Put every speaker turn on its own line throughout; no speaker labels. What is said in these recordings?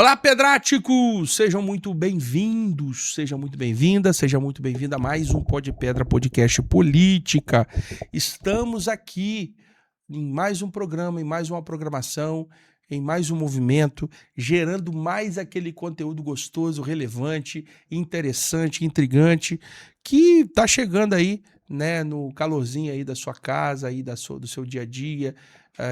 Olá, Pedráticos! Sejam muito bem-vindos, seja muito bem-vinda, seja muito bem-vinda a mais um Pod Pedra Podcast Política. Estamos aqui em mais um programa, em mais uma programação, em mais um movimento, gerando mais aquele conteúdo gostoso, relevante, interessante, intrigante, que tá chegando aí, né, no calorzinho aí da sua casa, aí do seu dia a dia,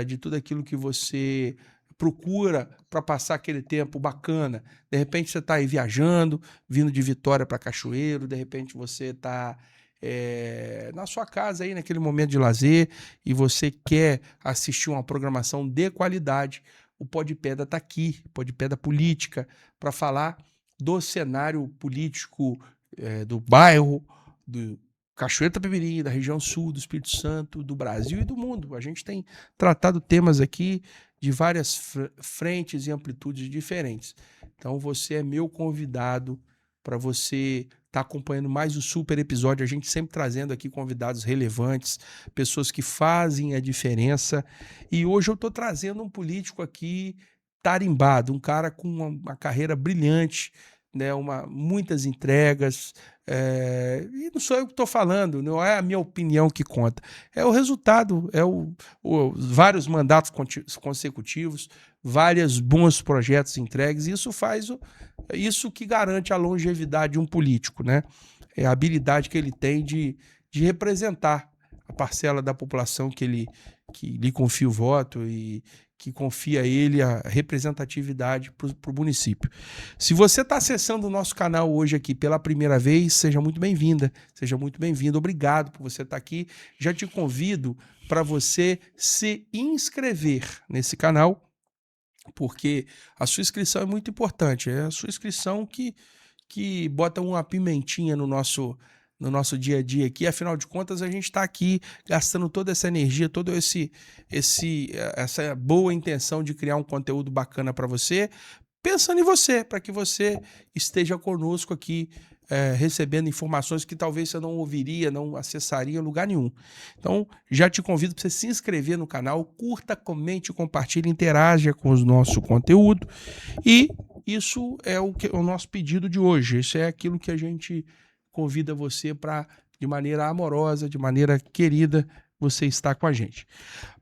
de tudo aquilo que você procura para passar aquele tempo bacana. De repente você está aí viajando, vindo de Vitória para Cachoeiro, de repente você está na sua casa aí naquele momento de lazer e você quer assistir uma programação de qualidade. O Pod Pedra está aqui, Pod Pedra Política, para falar do cenário político do bairro, do Cachoeiro Itapemirim, da região sul, do Espírito Santo, do Brasil e do mundo. A gente tem tratado temas aqui de várias frentes e amplitudes diferentes. Então você é meu convidado para você estar acompanhando mais um super episódio. A gente sempre trazendo aqui convidados relevantes, pessoas que fazem a diferença. E hoje eu estou trazendo um político aqui tarimbado, um cara com uma carreira brilhante, né, muitas entregas, e não sou eu que estou falando, não é a minha opinião que conta, é o resultado, vários mandatos consecutivos, vários bons projetos entregues, e isso que garante a longevidade de um político, né? É a habilidade que ele tem de representar a parcela da população que lhe confia o voto e que confia a ele a representatividade para o município. Se você está acessando o nosso canal hoje aqui pela primeira vez, seja muito bem-vinda, seja muito bem-vindo. Obrigado por você estar aqui. Já te convido para você se inscrever nesse canal, porque a sua inscrição é muito importante. É a sua inscrição que bota uma pimentinha no nosso dia a dia aqui. Afinal de contas, a gente está aqui gastando toda essa energia, toda essa boa intenção de criar um conteúdo bacana para você, pensando em você, para que você esteja conosco aqui, recebendo informações que talvez você não ouviria, não acessaria em lugar nenhum. Então, já te convido para você se inscrever no canal, curta, comente, compartilhe, interaja com o nosso conteúdo. E isso é o nosso pedido de hoje. Isso é aquilo que a gente convida você para, de maneira amorosa, de maneira querida, você estar com a gente.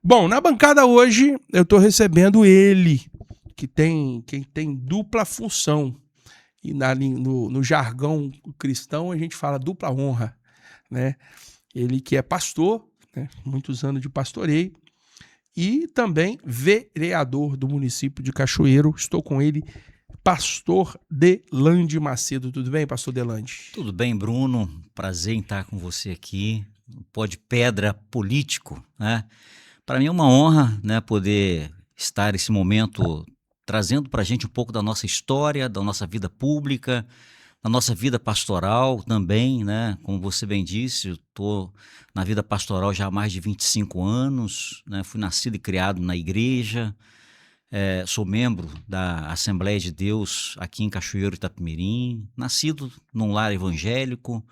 Bom, na bancada hoje eu estou recebendo ele, quem tem dupla função. E no jargão cristão a gente fala dupla honra, né? Ele que é pastor, né? Muitos anos de pastoreio, e também vereador do município de Cachoeiro. Estou com ele, Pastor Delande Macedo. Tudo bem, Pastor Delande?
Tudo bem, Bruno. Prazer em estar com você aqui. Pod Pedra Político, né? Para mim é uma honra, né, poder estar nesse momento trazendo para a gente um pouco da nossa história, da nossa vida pública, da nossa vida pastoral também, né? Como você bem disse, eu estou na vida pastoral já há mais de 25 anos, né? Fui nascido e criado na igreja. Sou membro da Assembleia de Deus aqui em Cachoeiro Itapemirim, nascido num lar evangélico.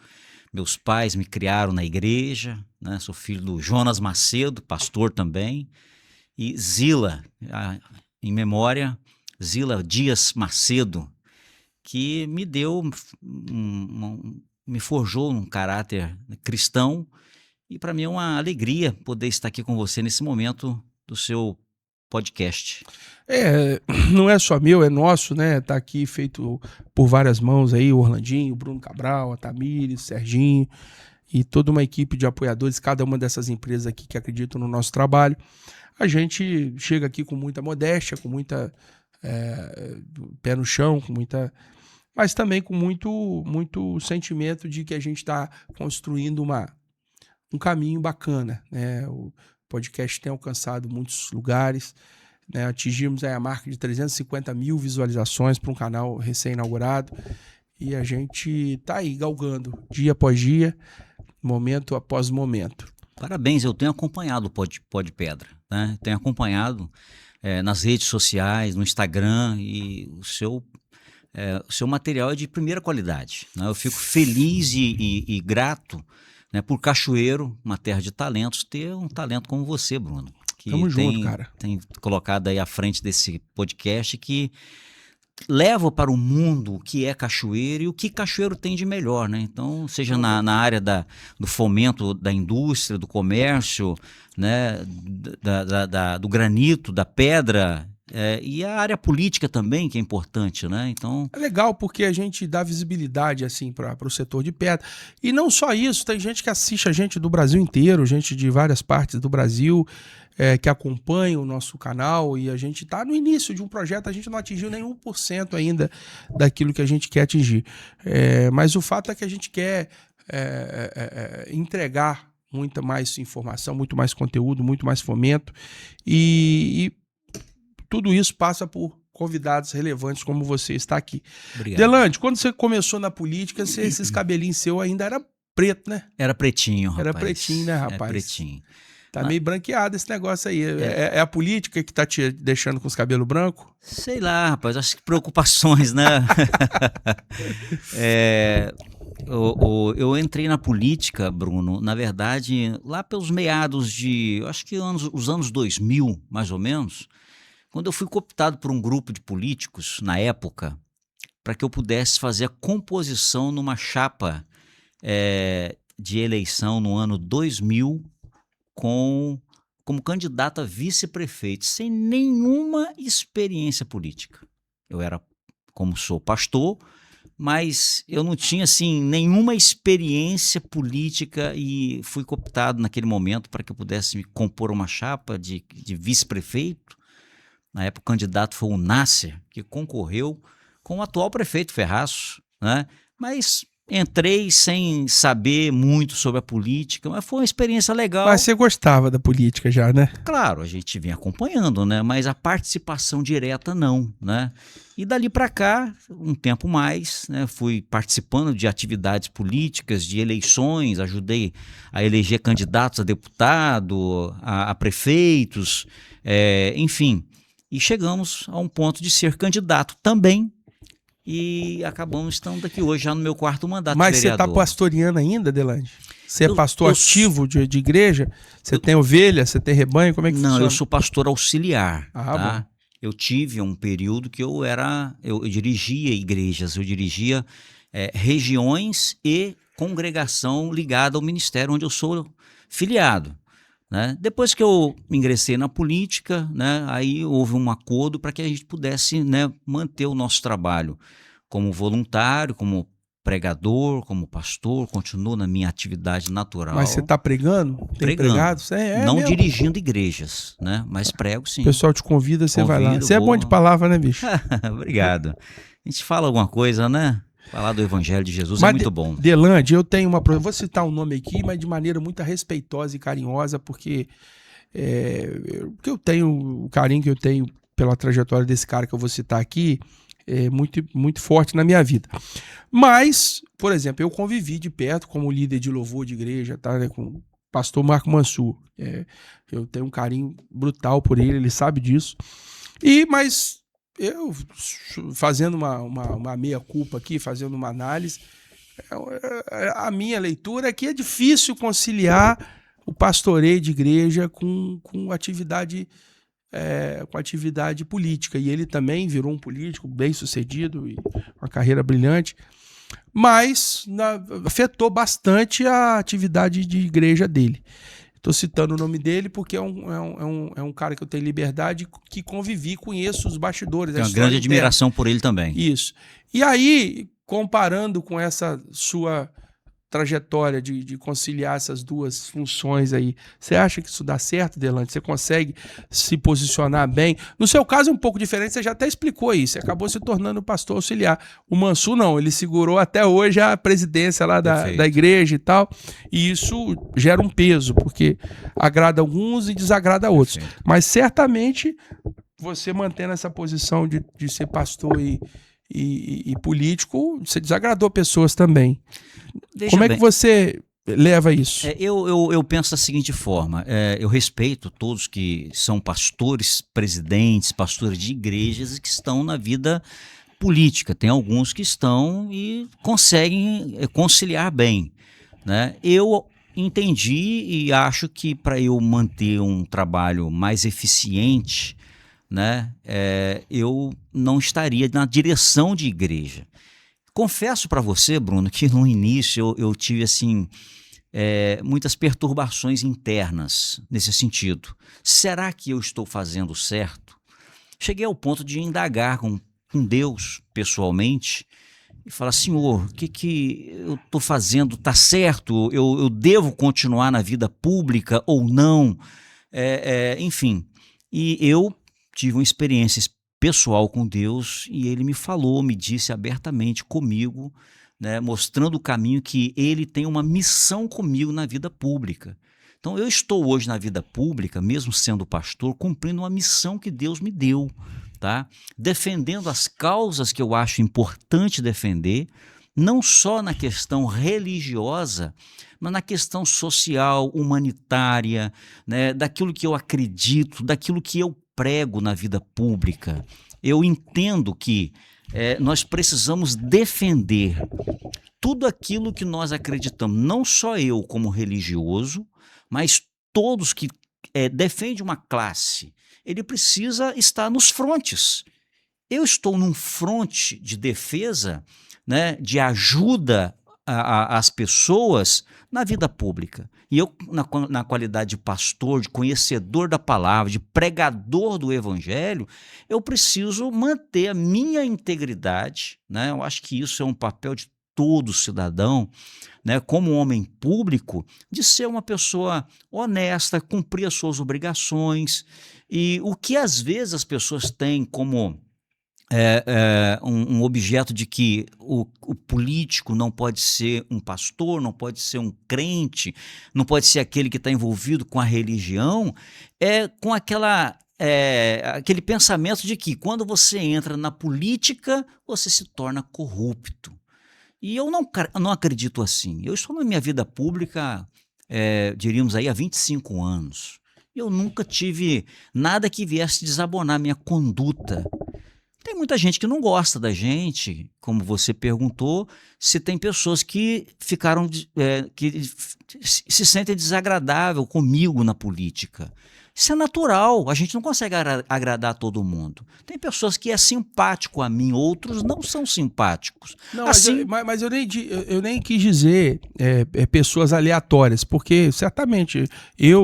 Meus pais me criaram na igreja, né? Sou filho do Jonas Macedo, pastor também, e Zila, em memória, Zila Dias Macedo, que me deu, me forjou um caráter cristão, e para mim é uma alegria poder estar aqui com você nesse momento do seu podcast.
Não é só meu, é nosso, né? Tá aqui feito por várias mãos aí, o Orlandinho, o Bruno Cabral, a Tamires, o Serginho e toda uma equipe de apoiadores, cada uma dessas empresas aqui que acreditam no nosso trabalho. A gente chega aqui com muita modéstia, com muita pé no chão, mas também com muito sentimento de que a gente está construindo um caminho bacana, né? O podcast tem alcançado muitos lugares, né? Atingimos aí a marca de 350 mil visualizações para um canal recém-inaugurado, e a gente está aí galgando dia após dia, momento após momento.
Parabéns, eu tenho acompanhado o Pod Pedra, né? Tenho acompanhado nas redes sociais, no Instagram, e o seu material é de primeira qualidade, né? Eu fico feliz e grato, né, por Cachoeiro, uma terra de talentos, ter um talento como você, Bruno. Que
Tamo junto, cara.
Tem colocado aí à frente desse podcast, que leva para o mundo o que é cachoeiro e o que cachoeiro tem de melhor, né? Então, seja na área do fomento da indústria, do comércio, né? Do granito, da pedra, e a área política também, que é importante, né? Então...
É legal porque a gente dá visibilidade assim para o setor de pedra. E não só isso, tem gente que assiste a gente do Brasil inteiro, gente de várias partes do Brasil, que acompanha o nosso canal, e a gente está no início de um projeto, a gente não atingiu nem 1% ainda daquilo que a gente quer atingir. Mas o fato é que a gente quer entregar muita mais informação, muito mais conteúdo, muito mais fomento, e tudo isso passa por convidados relevantes como você está aqui.
Obrigado.
Delante, quando você começou na política, esses cabelinhos seus ainda era preto, né?
Era pretinho, rapaz.
Era pretinho, né, rapaz?
Era pretinho.
Tá meio branqueado esse negócio aí. É a política que tá te deixando com os cabelos brancos?
Sei lá, rapaz, acho que preocupações, né? Eu entrei na política, Bruno, na verdade, lá pelos meados de, acho que os anos 2000, mais ou menos, quando eu fui cooptado por um grupo de políticos, na época, para que eu pudesse fazer a composição numa chapa de eleição no ano 2000, como candidato a vice-prefeito, sem nenhuma experiência política. Eu era, como sou pastor, mas eu não tinha assim nenhuma experiência política e fui cooptado naquele momento para que eu pudesse me compor uma chapa de vice-prefeito. Na época o candidato foi o Nasser, que concorreu com o atual prefeito Ferraço, né? Mas entrei sem saber muito sobre a política, mas foi uma experiência legal.
Mas você gostava da política já, né?
Claro, a gente vinha acompanhando, né? Mas a participação direta não, né? E dali para cá, um tempo mais, né? Fui participando de atividades políticas, de eleições, ajudei a eleger candidatos a deputado, a prefeitos, enfim. E chegamos a um ponto de ser candidato também. E acabamos estando aqui hoje, já no meu 4º mandato.
Mas
de vereador.
você está pastoreando ainda, Delande? Você é pastor ativo de igreja? Você tem ovelha? Você tem rebanho? Como é que funciona?
Não, eu sou pastor auxiliar.
Bom.
Eu tive um período que eu dirigia igrejas, eu dirigia regiões e congregação ligada ao ministério onde eu sou filiado. Né? Depois que eu ingressei na política, né, aí houve um acordo para que a gente pudesse, né, manter o nosso trabalho como voluntário, como pregador, como pastor, continuo na minha atividade natural.
Mas você está pregando? Tem pregado?
Não
mesmo?
Dirigindo igrejas, né? Mas prego sim.
O pessoal te convida, você vai lá. Você é bom de palavra, né, bicho?
Obrigado. A gente fala alguma coisa, né? Falar do Evangelho de Jesus é muito bom.
Delande, eu tenho eu vou citar um nome aqui, mas de maneira muito respeitosa e carinhosa, porque eu tenho o carinho que eu tenho pela trajetória desse cara que eu vou citar aqui, é muito, muito forte na minha vida. Mas, por exemplo, eu convivi de perto como líder de louvor de igreja, tá, né, com o pastor Marco Mansur. Eu tenho um carinho brutal por ele sabe disso. Mas eu, fazendo uma meia-culpa aqui, fazendo uma análise, a minha leitura é que é difícil conciliar o pastoreio de igreja com atividade política. E ele também virou um político bem-sucedido e uma carreira brilhante, mas afetou bastante a atividade de igreja dele. Estou citando o nome dele porque é um cara que eu tenho liberdade, que convivi, conheço os bastidores.
Tenho uma grande admiração por ele também.
Isso. E aí, comparando com essa sua trajetória de conciliar essas duas funções aí, você acha que isso dá certo, Delante? Você consegue se posicionar bem? No seu caso é um pouco diferente, você já até explicou isso, você acabou se tornando pastor auxiliar. O Mansur não, ele segurou até hoje a presidência lá da igreja e tal, e isso gera um peso, porque agrada alguns e desagrada outros. Perfeito. Mas certamente você mantendo essa posição de ser pastor e político, você desagradou pessoas também. Como é que você leva isso?
Eu penso da seguinte forma, eu respeito todos que são pastores, presidentes, pastores de igrejas que estão na vida política. Tem alguns que estão e conseguem conciliar bem, né? Eu entendi e acho que para eu manter um trabalho mais eficiente, né, eu não estaria na direção de igreja. Confesso para você, Bruno, que no início eu tive assim muitas perturbações internas nesse sentido. Será que eu estou fazendo certo? Cheguei ao ponto de indagar com Deus pessoalmente e falar: Senhor, o que eu estou fazendo? Está certo? Eu devo continuar na vida pública ou não? Enfim, e eu tive uma experiência pessoal com Deus e ele me falou, me disse abertamente comigo, né, mostrando o caminho que ele tem uma missão comigo na vida pública. Então eu estou hoje na vida pública, mesmo sendo pastor, cumprindo uma missão que Deus me deu, tá? Defendendo as causas que eu acho importante defender, não só na questão religiosa, mas na questão social, humanitária, né, daquilo que eu acredito, daquilo que eu prego na vida pública. Eu entendo que nós precisamos defender tudo aquilo que nós acreditamos, não só eu como religioso, mas todos que defendem uma classe. Ele precisa estar nos frontes. Eu estou num fronte de defesa, né, de ajuda às pessoas na vida pública. E eu, na qualidade de pastor, de conhecedor da palavra, de pregador do evangelho, eu preciso manter a minha integridade, né? Eu acho que isso é um papel de todo cidadão, né, como um homem público, de ser uma pessoa honesta, cumprir as suas obrigações. E o que às vezes as pessoas têm como um objeto de que o político não pode ser um pastor, não pode ser um crente, não pode ser aquele que está envolvido com a religião, com aquele pensamento de que quando você entra na política, você se torna corrupto. E eu não acredito assim. Eu estou na minha vida pública, diríamos aí, há 25 anos. Eu nunca tive nada que viesse desabonar minha conduta. Tem muita gente que não gosta da gente, como você perguntou, se tem pessoas que ficaram, que se sentem desagradável comigo na política. Isso é natural, a gente não consegue agradar todo mundo. Tem pessoas que é simpático a mim, outros não são simpáticos.
Não,
assim,
mas eu nem quis dizer pessoas aleatórias, porque certamente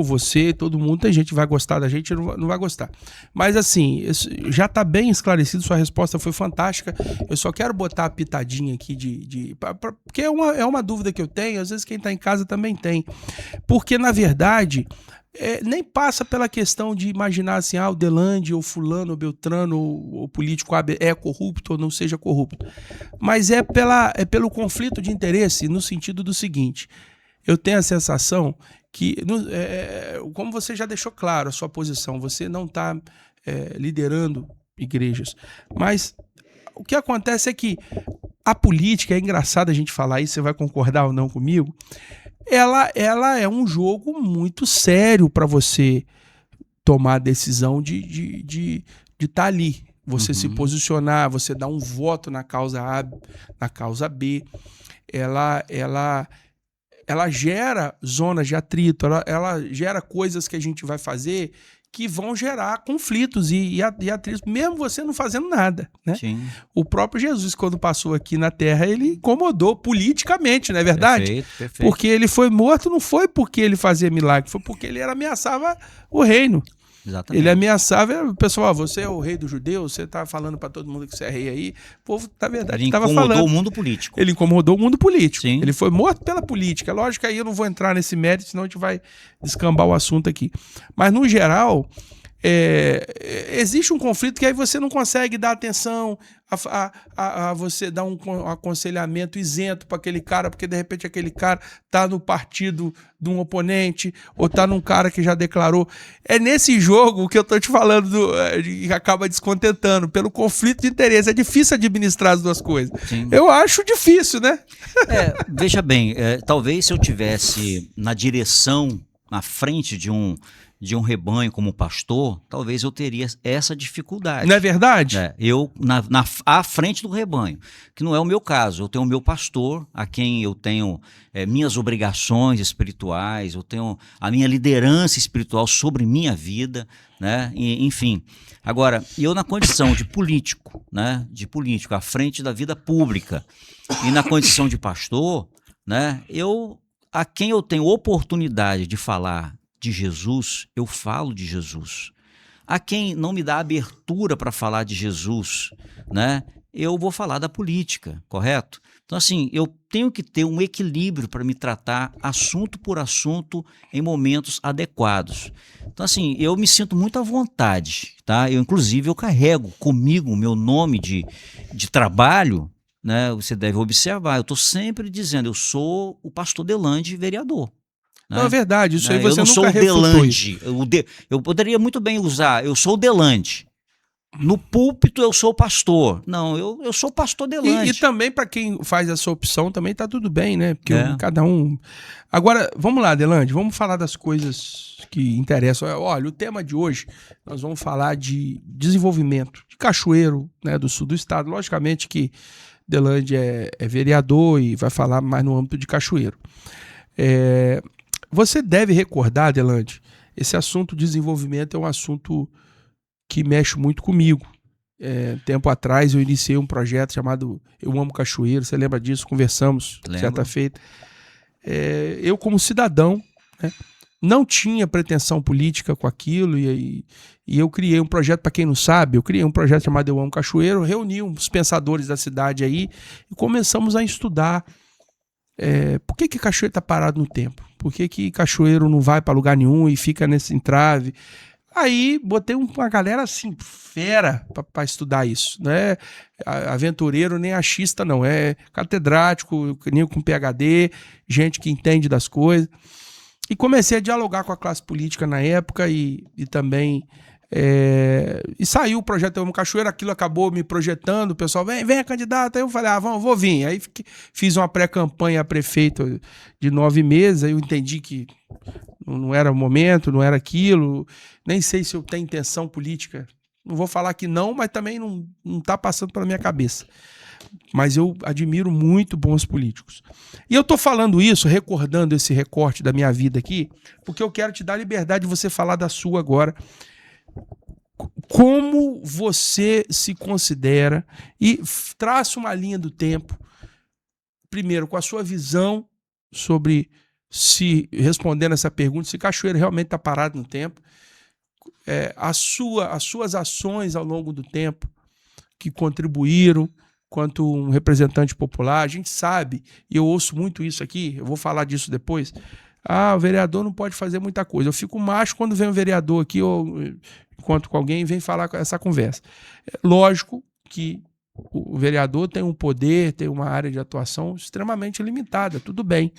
você, todo mundo, tem gente que vai gostar da gente e não vai gostar. Mas assim, já está bem esclarecido, sua resposta foi fantástica. Eu só quero botar a pitadinha aqui porque é uma dúvida que eu tenho, às vezes quem está em casa também tem. Porque, na verdade, nem passa pela questão de imaginar assim, o Delande, ou fulano, ou Beltrano, ou político é corrupto ou não seja corrupto. Mas pelo conflito de interesse, no sentido do seguinte: eu tenho a sensação que, como você já deixou claro a sua posição, você não está liderando igrejas, mas o que acontece é que a política, é engraçado a gente falar isso, você vai concordar ou não comigo, ela é um jogo muito sério para você tomar a decisão de estar ali, você se posicionar, você dar um voto na causa A, na causa B. Ela gera zonas de atrito, ela gera coisas que a gente vai fazer que vão gerar conflitos e atritos, mesmo você não fazendo nada, né?
Sim.
O próprio Jesus, quando passou aqui na Terra, ele incomodou politicamente, não é verdade?
Perfeito.
Porque ele foi morto, não foi porque ele fazia milagre, foi porque ele ameaçava o reino.
Exatamente.
Ele ameaçava, o pessoal, você é o rei dos judeus, você tá falando para todo mundo que você é rei aí. O povo, na verdade, estava falando.
Ele incomodou o mundo político.
Ele incomodou o mundo político.
Sim.
Ele foi morto pela política. Lógico que aí eu não vou entrar nesse mérito, senão a gente vai descambar o assunto aqui. Mas, no geral, existe um conflito que aí você não consegue dar atenção a você dar um aconselhamento isento para aquele cara, porque de repente aquele cara tá no partido de um oponente ou tá num cara que já declarou. É nesse jogo que eu tô te falando que acaba descontentando pelo conflito de interesse. É difícil administrar as duas coisas.
Sim.
Eu acho difícil, né?
Veja bem, talvez se eu tivesse na direção, na frente de de um rebanho como pastor, talvez eu teria essa dificuldade.
Não é verdade?
Eu à frente do rebanho, que não é o meu caso. Eu tenho o meu pastor, a quem eu tenho minhas obrigações espirituais, eu tenho a minha liderança espiritual sobre minha vida, né? Enfim. Agora, eu na condição de político, né? De político, à frente da vida pública, e na condição de pastor, né? A quem eu tenho oportunidade de falar de Jesus, eu falo de Jesus. A quem não me dá abertura para falar de Jesus, né, eu vou falar da política, correto? Então, assim, eu tenho que ter um equilíbrio para me tratar assunto por assunto em momentos adequados. Então, assim, eu me sinto muito à vontade, tá? Inclusive, eu carrego comigo o meu nome de trabalho, né? Você deve observar, eu estou sempre dizendo, eu sou o pastor Delandi, vereador.
Não, é verdade, isso aí você
eu não
nunca
sou o
refutou isso.
Delandi. Eu poderia muito bem usar, eu sou o Delandi. No púlpito eu sou pastor. Não, eu sou pastor Delandi.
E também para quem faz essa opção também tá tudo bem, né? Porque cada um... Agora, vamos lá, Delandi, vamos falar das coisas que interessam. Olha, o tema de hoje, nós vamos falar de desenvolvimento de Cachoeiro, né, do sul do estado. Logicamente que Delandi é vereador e vai falar mais no âmbito de Cachoeiro. Você deve recordar, Delandi, esse assunto desenvolvimento é um assunto que mexe muito comigo. Tempo atrás eu iniciei um projeto chamado Eu Amo Cachoeiro, você lembra disso? Conversamos certa feita. Eu como cidadão, né, não tinha pretensão política com aquilo e eu criei um projeto, para quem não sabe, eu criei um projeto chamado Eu Amo Cachoeiro, reuni uns pensadores da cidade aí e começamos a estudar por que Cachoeiro está parado no tempo? Por que Cachoeiro não vai para lugar nenhum e fica nesse entrave? Aí botei uma galera assim, fera, para estudar isso. Não é aventureiro nem achista, não. É catedrático, com PhD, gente que entende das coisas. E comecei a dialogar com a classe política na época e também... e saiu o projeto Eu Amo Cachoeiro, aquilo acabou me projetando, o pessoal, vem candidato, aí eu falei, vou vir. Aí fiz uma pré-campanha a prefeito de 9 meses, aí eu entendi que não era o momento, não era aquilo, nem sei se eu tenho intenção política, não vou falar que não, mas também não está passando pela minha cabeça. Mas eu admiro muito bons políticos. E eu tô falando isso, recordando esse recorte da minha vida aqui, porque eu quero te dar a liberdade de você falar da sua agora. Como você se considera e traça uma linha do tempo, primeiro com a sua visão sobre, se respondendo essa pergunta, se Cachoeiro realmente está parado no tempo, as suas ações ao longo do tempo que contribuíram quanto um representante popular. A gente sabe, e eu ouço muito isso aqui, eu vou falar disso depois, o vereador não pode fazer muita coisa. Eu fico macho quando vem um vereador aqui ou encontro com alguém e vem falar essa conversa. Lógico que o vereador tem um poder, tem uma área de atuação extremamente limitada, tudo bem.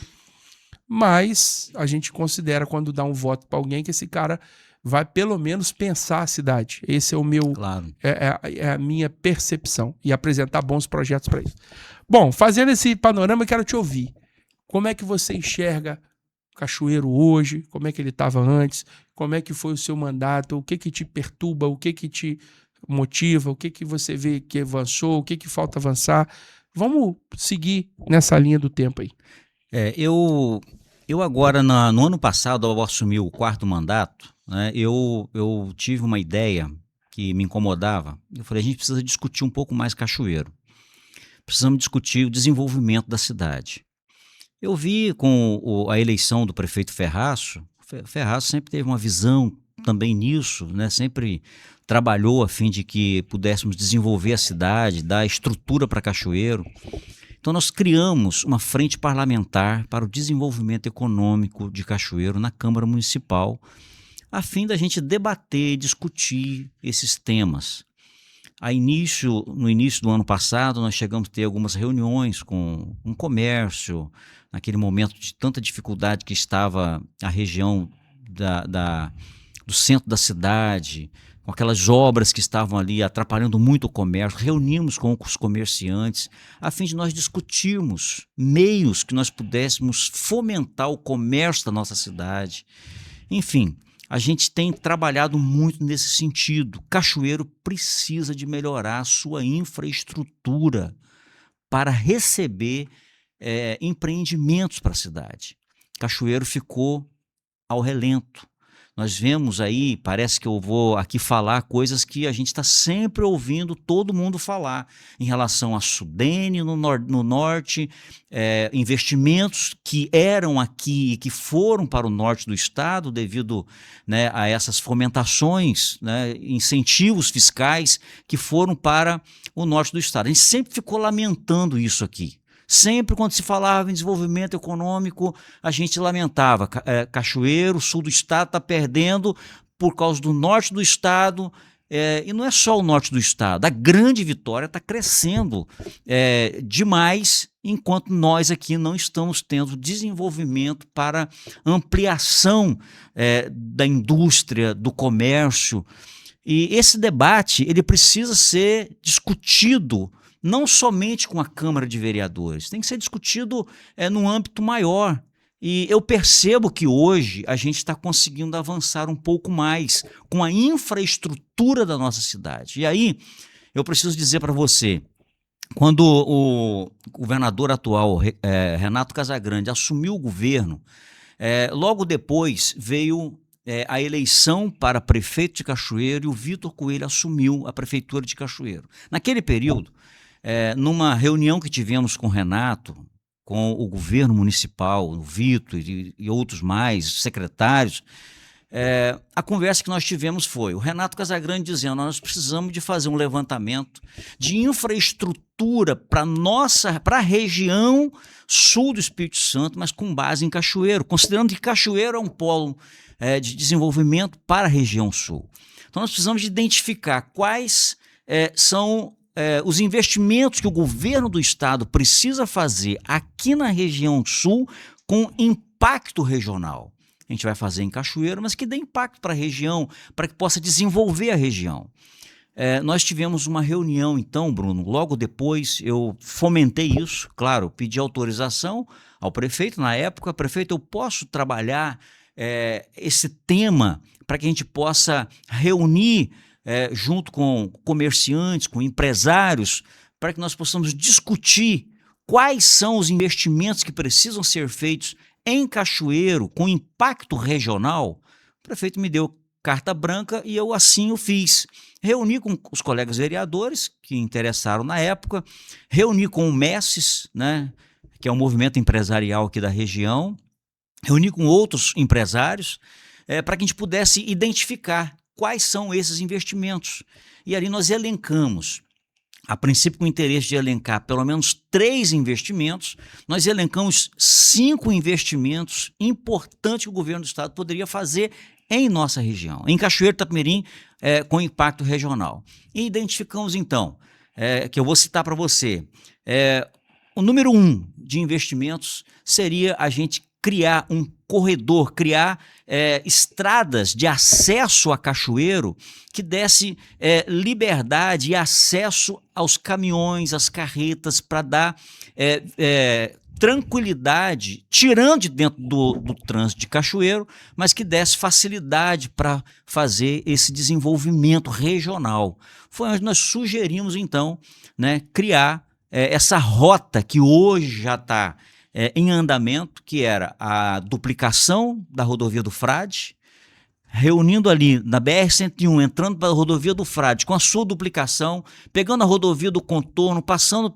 Mas a gente considera, quando dá um voto para alguém, que esse cara vai pelo menos pensar a cidade. Esse é o meu...
Claro.
É a minha percepção. E apresentar bons projetos para isso. Bom, fazendo esse panorama, eu quero te ouvir. Como é que você enxerga Cachoeiro hoje? Como é que ele estava antes? Como é que foi o seu mandato? O que te perturba? O que te motiva? O que você vê que avançou? O que falta avançar? Vamos seguir nessa linha do tempo aí.
Eu agora, no ano passado, ao assumir o 4º mandato, né, eu tive uma ideia que me incomodava. Eu falei, a gente precisa discutir um pouco mais Cachoeiro. Precisamos discutir o desenvolvimento da cidade. Eu vi com a eleição do prefeito Ferraço, Ferraço sempre teve uma visão também nisso, né? Sempre trabalhou a fim de que pudéssemos desenvolver a cidade, dar estrutura para Cachoeiro. Então nós criamos uma frente parlamentar para o desenvolvimento econômico de Cachoeiro na Câmara Municipal, a fim da gente debater e discutir esses temas. No início do ano passado, nós chegamos a ter algumas reuniões com um comércio, naquele momento de tanta dificuldade que estava a região do centro da cidade, com aquelas obras que estavam ali atrapalhando muito o comércio. Reunimos com os comerciantes, a fim de nós discutirmos meios que nós pudéssemos fomentar o comércio da nossa cidade. Enfim, a gente tem trabalhado muito nesse sentido. Cachoeiro precisa de melhorar a sua infraestrutura para receber empreendimentos para a cidade. Cachoeiro ficou ao relento. Nós vemos aí, parece que eu vou aqui falar coisas que a gente está sempre ouvindo todo mundo falar em relação a Sudene no norte, investimentos que eram aqui e que foram para o norte do estado devido, né, a essas fomentações, né, incentivos fiscais que foram para o norte do estado. A gente sempre ficou lamentando isso aqui. Sempre quando se falava em desenvolvimento econômico, a gente lamentava. Cachoeiro, sul do estado, está perdendo por causa do norte do estado. E não é só o norte do estado. A Grande Vitória está crescendo demais, enquanto nós aqui não estamos tendo desenvolvimento para ampliação da indústria, do comércio. E esse debate ele precisa ser discutido não somente com a Câmara de Vereadores, tem que ser discutido num âmbito maior. E eu percebo que hoje a gente está conseguindo avançar um pouco mais com a infraestrutura da nossa cidade. E aí eu preciso dizer para você, quando o governador atual, Renato Casagrande, assumiu o governo, logo depois veio a eleição para prefeito de Cachoeiro e o Vitor Coelho assumiu a prefeitura de Cachoeiro. Naquele período, numa reunião que tivemos com o Renato, com o governo municipal, o Vitor e outros mais, secretários, a conversa que nós tivemos foi o Renato Casagrande dizendo: nós precisamos de fazer um levantamento de infraestrutura para a região sul do Espírito Santo, mas com base em Cachoeiro, considerando que Cachoeiro é um polo de desenvolvimento para a região sul. Então nós precisamos de identificar quais são os investimentos que o governo do estado precisa fazer aqui na região sul com impacto regional. A gente vai fazer em Cachoeiro, mas que dê impacto para a região, para que possa desenvolver a região. Nós tivemos uma reunião, então, Bruno, logo depois eu fomentei isso, claro, pedi autorização ao prefeito, na época, prefeito, eu posso trabalhar esse tema para que a gente possa reunir junto com comerciantes, com empresários, para que nós possamos discutir quais são os investimentos que precisam ser feitos em Cachoeiro com impacto regional. O prefeito me deu carta branca e eu assim o fiz. Reuni com os colegas vereadores que interessaram na época, reuni com o MESSES, né, que é um movimento empresarial aqui da região, reuni com outros empresários para que a gente pudesse identificar quais são esses investimentos. E ali nós elencamos, a princípio com o interesse de elencar pelo menos 3 investimentos, nós elencamos 5 investimentos importantes que o governo do estado poderia fazer em nossa região, em Cachoeiro de Itapemirim, com impacto regional. E identificamos então, que eu vou citar para você, o número 1 de investimentos seria a gente criar um corredor, criar estradas de acesso a Cachoeiro que desse liberdade e acesso aos caminhões, às carretas, para dar tranquilidade, tirando de dentro do trânsito de Cachoeiro, mas que desse facilidade para fazer esse desenvolvimento regional. Foi onde nós sugerimos, então, né, criar essa rota que hoje já está em andamento, que era a duplicação da rodovia do Frade, reunindo ali na BR-101, entrando para a rodovia do Frade, com a sua duplicação, pegando a rodovia do contorno, passando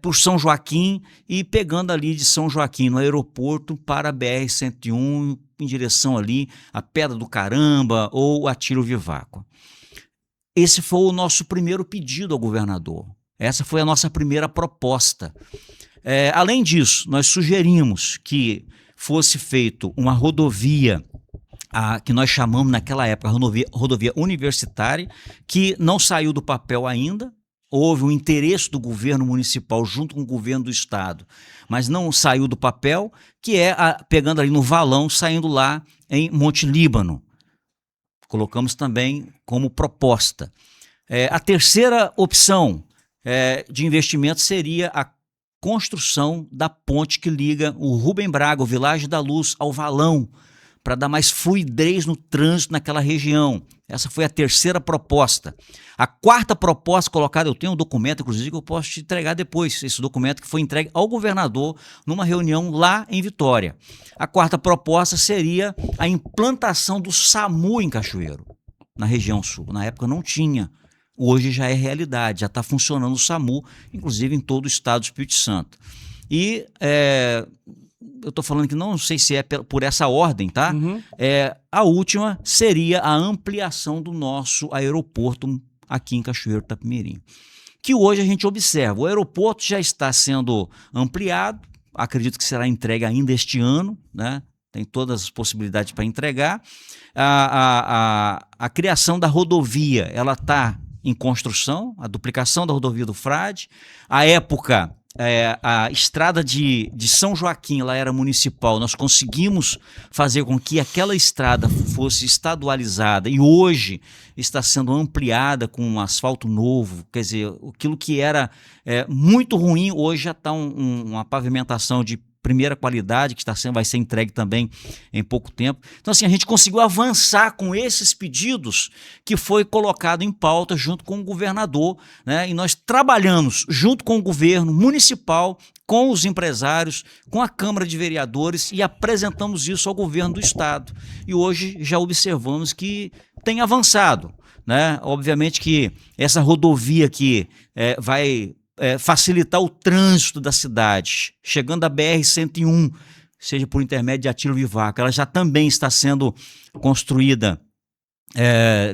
por São Joaquim e pegando ali de São Joaquim no aeroporto para a BR-101, em direção ali a Pedra do Caramba ou a Tiro Viváqua. Esse foi o nosso primeiro pedido ao governador. Essa foi a nossa primeira proposta. Além disso, nós sugerimos que fosse feito uma rodovia, que nós chamamos naquela época rodovia universitária, que não saiu do papel ainda. Houve um interesse do governo municipal junto com o governo do estado, mas não saiu do papel, que pegando ali no Valão, saindo lá em Monte Líbano. Colocamos também como proposta. A terceira opção de investimento seria a construção da ponte que liga o Rubem Braga, o Világio da Luz, ao Valão, para dar mais fluidez no trânsito naquela região. Essa foi a terceira proposta. A quarta proposta colocada, eu tenho um documento, inclusive, que eu posso te entregar depois, esse documento que foi entregue ao governador numa reunião lá em Vitória. A quarta proposta seria a implantação do SAMU em Cachoeiro, na região sul. Na época não tinha, hoje já é realidade, já está funcionando o SAMU, inclusive em todo o estado do Espírito Santo. E eu estou falando que não sei se é por essa ordem, tá?
Uhum.
A última seria a ampliação do nosso aeroporto aqui em Cachoeiro do Itapemirim, que hoje a gente observa. O aeroporto já está sendo ampliado, acredito que será entregue ainda este ano, né? Tem todas as possibilidades para entregar. A criação da rodovia, ela está em construção, a duplicação da rodovia do Frade. À época, a estrada de São Joaquim, lá era municipal, nós conseguimos fazer com que aquela estrada fosse estadualizada e hoje está sendo ampliada com um asfalto novo, quer dizer, aquilo que era muito ruim, hoje já está uma pavimentação de primeira qualidade, que vai ser entregue também em pouco tempo. Então, assim, a gente conseguiu avançar com esses pedidos que foi colocado em pauta junto com o governador, né? E nós trabalhamos junto com o governo municipal, com os empresários, com a Câmara de Vereadores e apresentamos isso ao governo do estado. E hoje já observamos que tem avançado, né? Obviamente que essa rodovia aqui vai facilitar o trânsito da cidade, chegando a BR-101, seja por intermédio de Atílio Vivaco, ela já também está sendo construída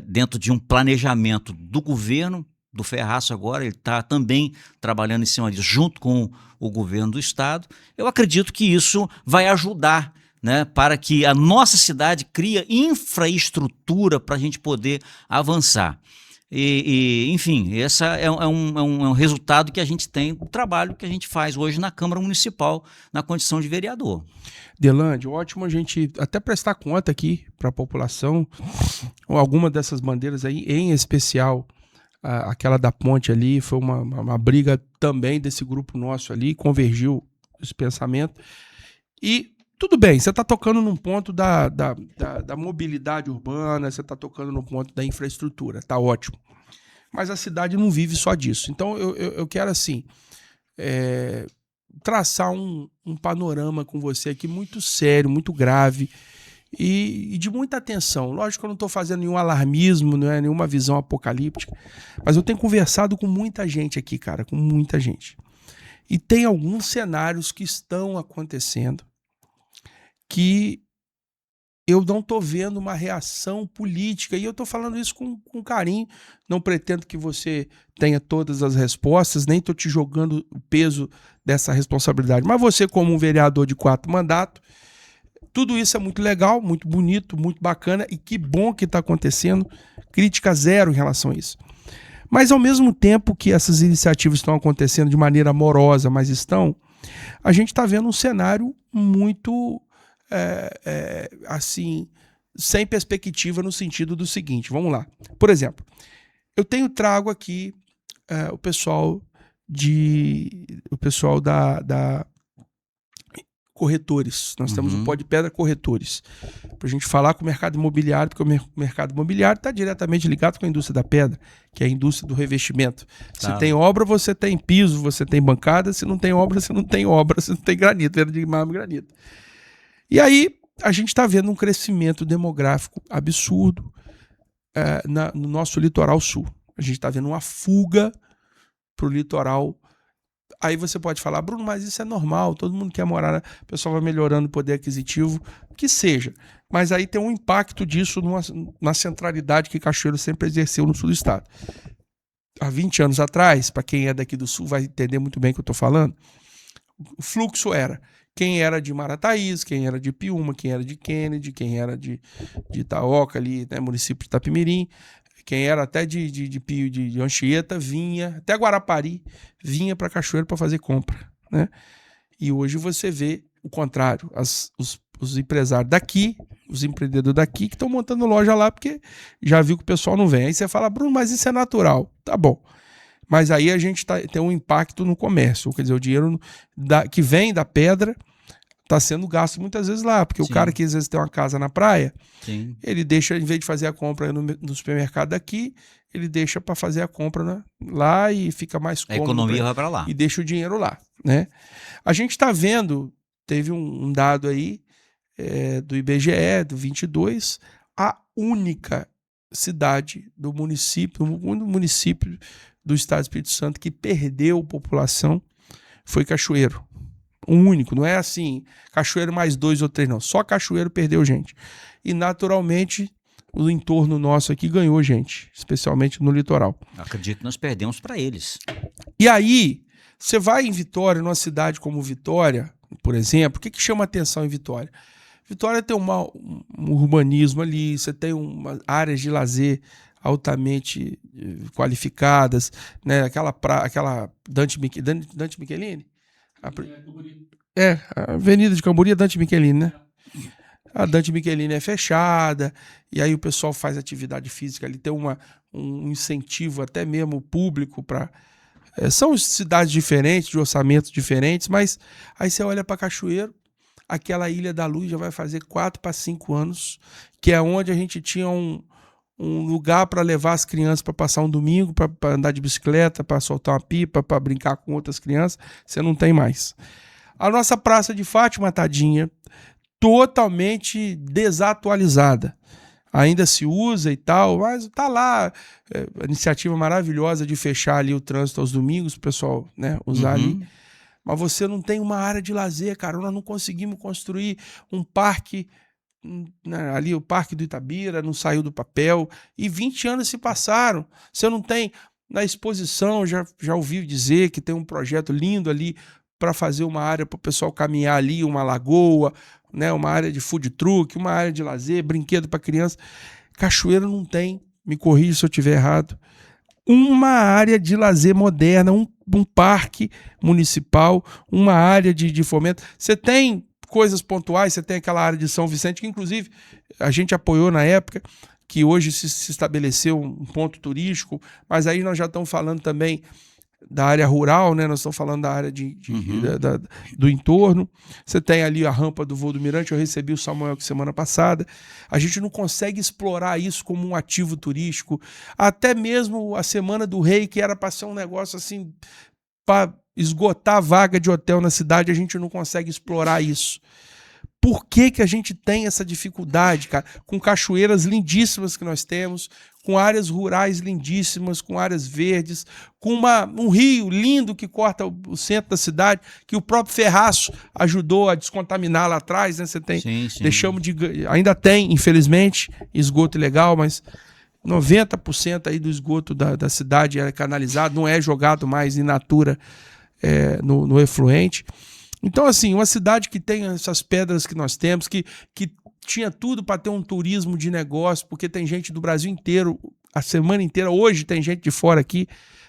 dentro de um planejamento do governo, do Ferraço agora, ele está também trabalhando em cima disso, junto com o governo do estado. Eu acredito que isso vai ajudar, né, para que a nossa cidade crie infraestrutura para a gente poder avançar. Enfim, esse é um resultado que a gente tem do trabalho que a gente faz hoje na Câmara Municipal, na condição de vereador.
Delande, ótimo a gente até prestar conta aqui para a população, alguma dessas bandeiras aí, em especial aquela da ponte ali, foi uma briga também desse grupo nosso ali, convergiu esse pensamento. E tudo bem, você está tocando num ponto da mobilidade urbana, você está tocando no ponto da infraestrutura, tá ótimo. Mas a cidade não vive só disso. Então eu quero, assim, traçar um panorama com você aqui muito sério, muito grave e de muita atenção. Lógico que eu não estou fazendo nenhum alarmismo, não é nenhuma visão apocalíptica, mas eu tenho conversado com muita gente aqui, cara, com muita gente. E tem alguns cenários que estão acontecendo que eu não estou vendo uma reação política, e eu estou falando isso com carinho, não pretendo que você tenha todas as respostas, nem estou te jogando o peso dessa responsabilidade, mas você como um vereador de 4 mandatos, tudo isso é muito legal, muito bonito, muito bacana, e que bom que está acontecendo, crítica zero em relação a isso. Mas ao mesmo tempo que essas iniciativas estão acontecendo de maneira amorosa, mas a gente está vendo um cenário muito assim, sem perspectiva, no sentido do seguinte, vamos lá. Por exemplo, eu trago aqui o pessoal da corretores. Nós temos o Pó de Pedra Corretores, para a gente falar com o mercado imobiliário, porque o mercado imobiliário está diretamente ligado com a indústria da pedra, que é a indústria do revestimento. Tá. Se tem obra, você tem piso, você tem bancada. Se não tem obra, você não tem obra, você não tem granito, era de mármore e granito. E aí a gente está vendo um crescimento demográfico absurdo no nosso litoral sul. A gente está vendo uma fuga para o litoral. Aí você pode falar, Bruno, mas isso é normal, todo mundo quer morar, o pessoal vai melhorando o poder aquisitivo, que seja. Mas aí tem um impacto disso na centralidade que Cachoeiro sempre exerceu no sul do estado. Há 20 anos atrás, para quem é daqui do sul vai entender muito bem o que eu estou falando, o fluxo era quem era de Marataízes, quem era de Piúma, quem era de Kennedy, quem era de Itaoca, ali, né, município de Itapemirim, quem era até de Anchieta, vinha, até Guarapari, vinha para Cachoeiro para fazer compra, né? E hoje você vê o contrário, os empresários daqui, os empreendedores daqui que estão montando loja lá porque já viu que o pessoal não vem. Aí você fala, Bruno, mas isso é natural. Tá bom. Mas aí a gente tem um impacto no comércio, quer dizer, o dinheiro que vem da pedra, está sendo gasto muitas vezes lá, porque
Sim.
o cara que às vezes tem uma casa na praia,
Sim.
ele deixa, em vez de fazer a compra no supermercado daqui, ele deixa para fazer a compra lá e fica mais
A
cômodo.
economia vai para lá.
E deixa o dinheiro lá, né? A gente está vendo, teve um dado aí do IBGE, do 22, a única cidade do município, o único município do estado do Espírito Santo que perdeu população foi Cachoeiro. O único, não é assim, Cachoeiro mais 2 ou 3, não. Só Cachoeiro perdeu gente. E, naturalmente, o entorno nosso aqui ganhou gente, especialmente no litoral.
Acredito que nós perdemos para eles.
E aí, você vai em Vitória, numa cidade como Vitória, por exemplo, o que chama atenção em Vitória? Vitória tem um urbanismo ali, você tem áreas de lazer altamente qualificadas, né? Aquela Dante Michelini? A Avenida de Cambori é Dante Michelini, né? A Dante Michelini é fechada, e aí o pessoal faz atividade física ali, tem um incentivo até mesmo público para... são cidades diferentes, de orçamentos diferentes, mas aí você olha para Cachoeiro, aquela Ilha da Luz já vai fazer 4 para 5 anos, que é onde a gente tinha um lugar para levar as crianças para passar um domingo, para andar de bicicleta, para soltar uma pipa, para brincar com outras crianças. Você não tem mais. A nossa Praça de Fátima, tadinha, totalmente desatualizada. Ainda se usa e tal, mas tá lá a iniciativa maravilhosa de fechar ali o trânsito aos domingos, o pessoal, né, usar ali. Mas você não tem uma área de lazer, cara. Nós não conseguimos construir um parque, ali o Parque do Itabira, não saiu do papel, e 20 anos se passaram. Você não tem, na exposição, já ouvi dizer que tem um projeto lindo ali para fazer uma área para o pessoal caminhar ali, uma lagoa, né, uma área de food truck, uma área de lazer, brinquedo para criança. Cachoeiro não tem, me corrija se eu estiver errado, uma área de lazer moderna, um parque municipal, uma área de fomento. Você tem coisas pontuais, você tem aquela área de São Vicente, que inclusive a gente apoiou na época, que hoje se estabeleceu um ponto turístico, mas aí nós já estamos falando também da área rural, né? Nós estamos falando da área do entorno. Você tem ali a rampa do Voo do Mirante, eu recebi o Samuel semana passada. A gente não consegue explorar isso como um ativo turístico. Até mesmo a Semana do Rei, que era para ser um negócio assim, para esgotar a vaga de hotel na cidade, a gente não consegue explorar isso. Por que a gente tem essa dificuldade, cara? Com cachoeiras lindíssimas que nós temos, com áreas rurais lindíssimas, com áreas verdes, com um rio lindo que corta o centro da cidade, que o próprio Ferraço ajudou a descontaminar lá atrás, né? Você tem,
sim.
Ainda tem, infelizmente, esgoto ilegal, mas 90% aí do esgoto da cidade é canalizado, não é jogado mais in natura no efluente. Então, assim, uma cidade que tem essas pedras que nós temos, que tinha tudo para ter um turismo de negócio, porque tem gente do Brasil inteiro, a semana inteira, hoje tem gente de fora aqui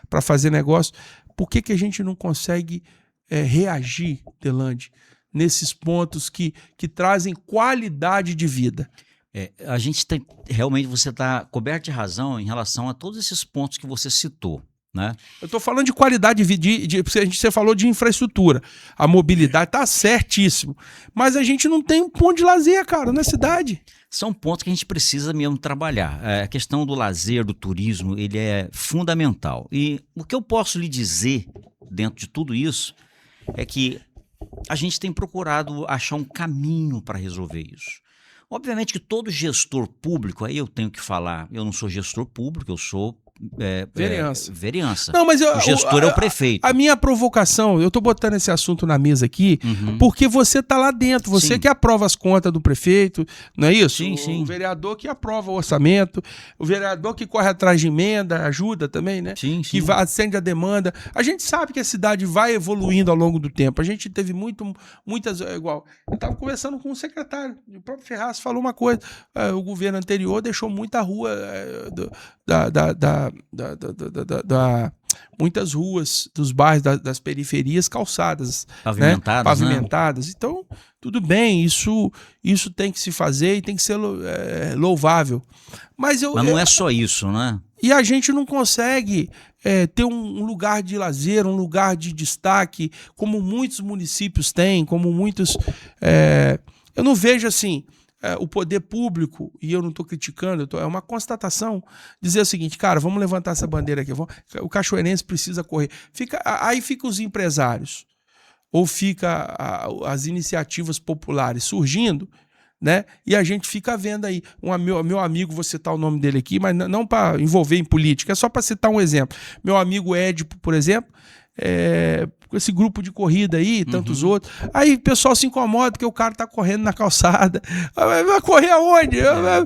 para fazer negócio. Por que a gente não consegue reagir, Delandi, nesses pontos que trazem qualidade de vida?
A gente tem, realmente você está coberto de razão em relação a todos esses pontos que você citou. Né?
Eu estou falando de qualidade você falou de infraestrutura, a mobilidade está certíssimo, mas a gente não tem um ponto de lazer, cara, na cidade.
São pontos que a gente precisa mesmo trabalhar. A questão do lazer, do turismo, ele é fundamental. E o que eu posso lhe dizer dentro de tudo isso é que a gente tem procurado achar um caminho para resolver isso. Obviamente que todo gestor público, aí eu tenho que falar, eu não sou gestor público, eu sou vereança.
Não, mas
o gestor é o prefeito.
A minha provocação, eu tô botando esse assunto na mesa aqui, porque você tá lá dentro, você que aprova as contas do prefeito, não é isso?
Sim.
O vereador que aprova o orçamento, o vereador que corre atrás de emenda, ajuda também, né?
Sim.
Que acende a demanda. A gente sabe que a cidade vai evoluindo ao longo do tempo. A gente teve muitas... Igual, eu tava conversando com o secretário, o próprio Ferraz falou uma coisa, o governo anterior deixou muita rua muitas ruas dos bairros, das periferias calçadas,
Pavimentadas,
né? Pavimentadas. Então, tudo bem, isso tem que se fazer e tem que ser louvável. Mas
não é só isso, né?
E a gente não consegue ter um lugar de lazer, um lugar de destaque, como muitos municípios têm, como muitos... eu não vejo assim... o poder público, e eu não estou criticando, é uma constatação, dizer o seguinte, cara, vamos levantar essa bandeira aqui, o cachoeirense precisa correr. Aí fica os empresários, ou fica as iniciativas populares surgindo, né? E a gente fica vendo aí, meu amigo, vou citar o nome dele aqui, mas não para envolver em política, é só para citar um exemplo. Meu amigo Édipo, por exemplo, com esse grupo de corrida aí, tantos outros. Aí o pessoal se incomoda porque o cara tá correndo na calçada. Vai correr aonde?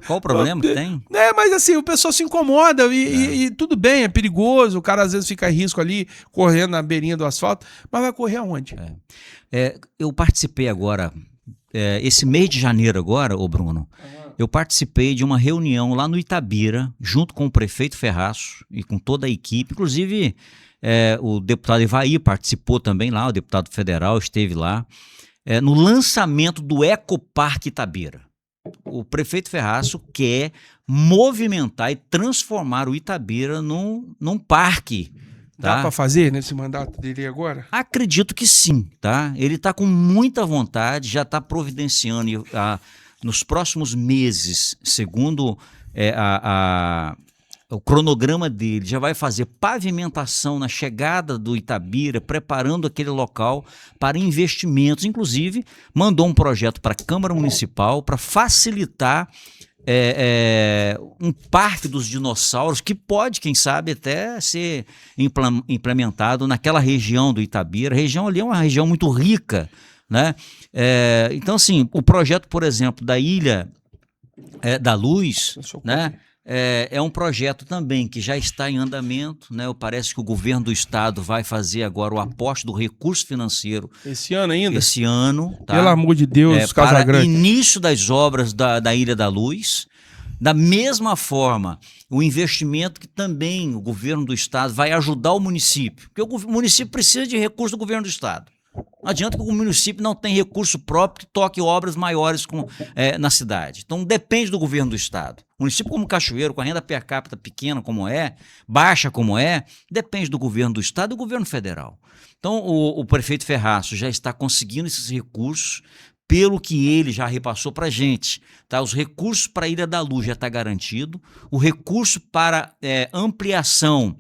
Qual o problema que tem?
Mas assim, o pessoal se incomoda e tudo bem, é perigoso, o cara às vezes fica em risco ali, correndo na beirinha do asfalto, mas vai correr aonde?
Eu participei agora, esse mês de janeiro agora, ô Bruno, eu participei de uma reunião lá no Itabira, junto com o prefeito Ferraço e com toda a equipe, inclusive... o deputado Ivaí participou também lá, o deputado federal esteve lá, no lançamento do Ecoparque Itabira. O prefeito Ferraço quer movimentar e transformar o Itabira num parque. Tá?
Dá para fazer nesse mandato dele agora?
Acredito que sim, tá? Ele está com muita vontade, já está providenciando nos próximos meses, segundo o cronograma dele, já vai fazer pavimentação na chegada do Itabira, preparando aquele local para investimentos. Inclusive, mandou um projeto para a Câmara Municipal para facilitar um parque dos dinossauros que pode, quem sabe, até ser implementado naquela região do Itabira. A região ali é uma região muito rica, né? Então, assim, o projeto, por exemplo, da Ilha da Luz, né? É um projeto também que já está em andamento, né? Parece que o governo do estado vai fazer agora o aporte do recurso financeiro.
Esse ano ainda?
Esse ano. Tá?
Pelo amor de Deus,
para
Casagrande.
início das obras da Ilha da Luz. Da mesma forma, o investimento que também o governo do estado vai ajudar o município, porque o município precisa de recurso do governo do estado. Não adianta que o município não tenha recurso próprio que toque obras maiores na cidade. Então depende do governo do estado. O município como Cachoeiro, com a renda per capita pequena como baixa como depende do governo do estado e do governo federal. Então o prefeito Ferraço já está conseguindo esses recursos, pelo que ele já repassou para a gente. Tá? Os recursos para a Ilha da Luz já está garantido, o recurso para ampliação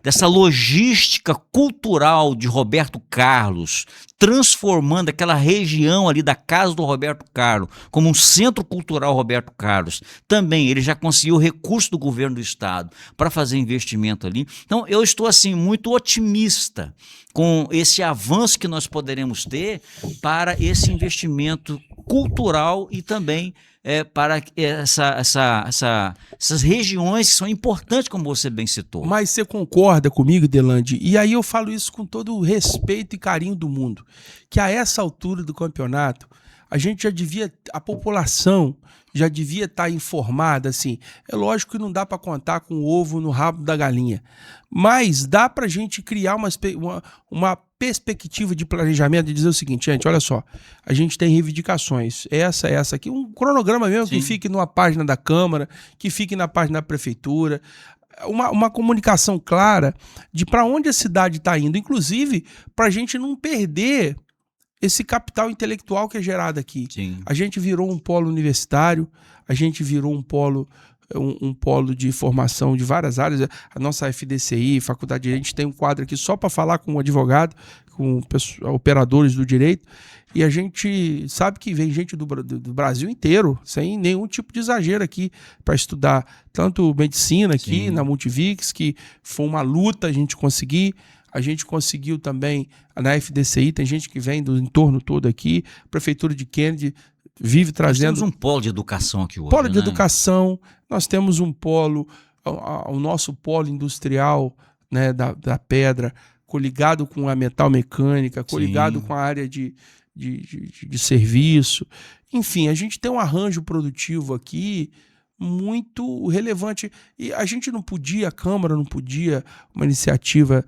dessa logística cultural de Roberto Carlos, transformando aquela região ali da casa do Roberto Carlos como um centro cultural Roberto Carlos. Também ele já conseguiu recurso do governo do estado para fazer investimento ali. Então eu estou assim muito otimista com esse avanço que nós poderemos ter para esse investimento cultural e também para essas regiões que são importantes, como você bem citou.
Mas você concorda comigo, Delandi? E aí eu falo isso com todo o respeito e carinho do mundo, que a essa altura do campeonato, a população já devia estar informada, assim. É lógico que não dá para contar com o ovo no rabo da galinha, mas dá para a gente criar uma perspectiva de planejamento e dizer o seguinte, gente, olha só, a gente tem reivindicações, essa aqui, um cronograma mesmo. Sim. Que fique numa página da Câmara, que fique na página da Prefeitura, uma comunicação clara de para onde a cidade está indo, inclusive para a gente não perder esse capital intelectual que é gerado aqui.
Sim.
A gente virou um polo universitário, a gente virou um polo de formação de várias áreas. A nossa FDCI, Faculdade de Direito, a gente tem um quadro aqui só para falar com o advogado, com operadores do direito, e a gente sabe que vem gente do Brasil inteiro, sem nenhum tipo de exagero aqui, para estudar tanto medicina aqui. Sim. Na Multivix, que foi uma luta a gente conseguir. A gente conseguiu também na FDCI, tem gente que vem do entorno todo aqui, Prefeitura de Kennedy vive trazendo...
Nós temos um polo de educação aqui hoje,
polo de educação, nós temos um polo, o nosso polo industrial, né, da pedra, coligado com a metal mecânica, coligado Sim. com a área de serviço. Enfim, a gente tem um arranjo produtivo aqui muito relevante. E a gente não podia, a Câmara não podia, uma iniciativa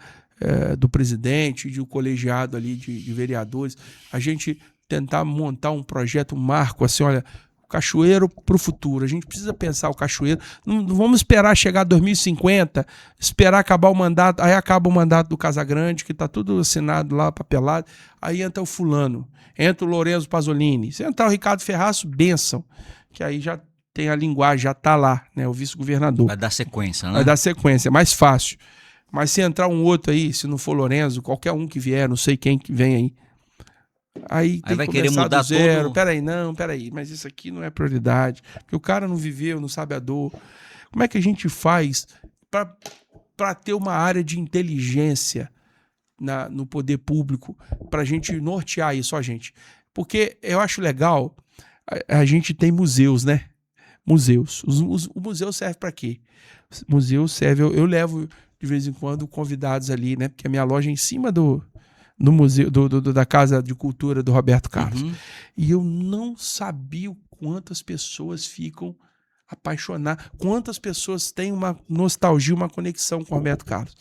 do presidente, de um colegiado ali de vereadores, a gente tentar montar um projeto, um marco, assim, olha, Cachoeiro para o futuro. A gente precisa pensar o Cachoeiro. Não vamos esperar chegar a 2050, esperar acabar o mandato. Aí acaba o mandato do Casagrande, que está tudo assinado lá, papelado. Aí entra o fulano, entra o Lorenzo Pasolini. Se entrar o Ricardo Ferraço, benção. Que aí já tem a linguagem, já está lá, né? O vice-governador.
Vai dar sequência, né?
Vai dar sequência, é mais fácil. Mas se entrar um outro aí, se não for Lorenzo, qualquer um que vier, não sei quem que vem aí. Aí tem
vai
que
querer
começar
mudar
do zero.
todo.
Peraí, mas isso aqui não é prioridade. Porque o cara não viveu, não sabe a dor. Como é que a gente faz para ter uma área de inteligência no poder público, para a gente nortear isso, gente? Porque eu acho legal, a gente tem museus, né? Museus. O museu serve para quê? O museu serve, eu levo de vez em quando convidados ali, né? Porque a minha loja é em cima do museu, da Casa de Cultura do Roberto Carlos.
Uhum.
E eu não sabia o quantas pessoas ficam apaixonadas, quantas pessoas têm uma nostalgia, uma conexão com o Roberto Carlos.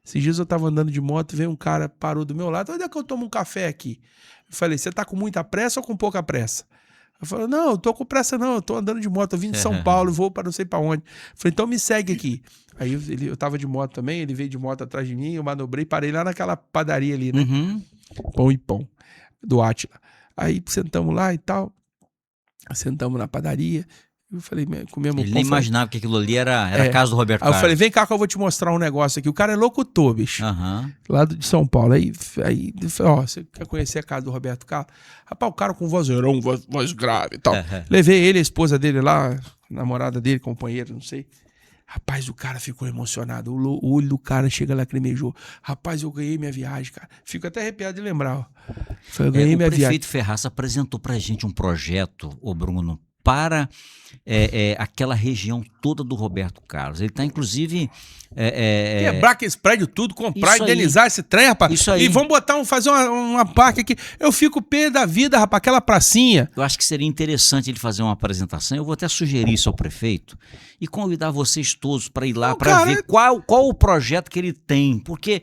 Esses dias eu estava andando de moto, veio um cara, parou do meu lado, onde é que eu tomo um café aqui? Eu falei, você tá com muita pressa ou com pouca pressa? Eu falei, não, eu tô com pressa não, eu tô andando de moto, eu vim de São Paulo, vou para não sei para onde. Eu falei, então me segue aqui. Aí eu tava de moto também, ele veio de moto atrás de mim, eu manobrei, parei lá naquela padaria ali, né?
Uhum.
Pão e Pão, do Átila. Aí sentamos lá e tal, sentamos na padaria, eu falei, comemos
Ele
pão.
nem imaginava que aquilo ali era a casa do Roberto Carlos.
Aí eu falei, vem cá que eu vou te mostrar um negócio aqui. O cara é locutor, bicho.
Uhum.
Lá de São Paulo. Aí ó, você quer conhecer a casa do Roberto Carlos? Rapaz, o cara com vozeirão, voz grave e tal. Levei ele, a esposa dele lá, namorada dele, companheiro, não sei. Rapaz, o cara ficou emocionado. O olho do cara chega lacrimejou. Rapaz, eu ganhei minha viagem, cara. Fico até arrepiado de lembrar. Ó. Eu ganhei minha viagem.
O prefeito Ferraz apresentou pra gente um projeto, ô Bruno, para aquela região toda do Roberto Carlos. Ele está, inclusive...
Quebrar aqueles prédios tudo, comprar,
isso
indenizar
aí.
Esse trem, rapaz.
Isso aí.
E vamos fazer uma parque aqui. Eu fico pé da vida, rapaz, aquela pracinha.
Eu acho que seria interessante ele fazer uma apresentação. Eu vou até sugerir isso ao prefeito e convidar vocês todos para ir lá para ver qual o projeto que ele tem. Porque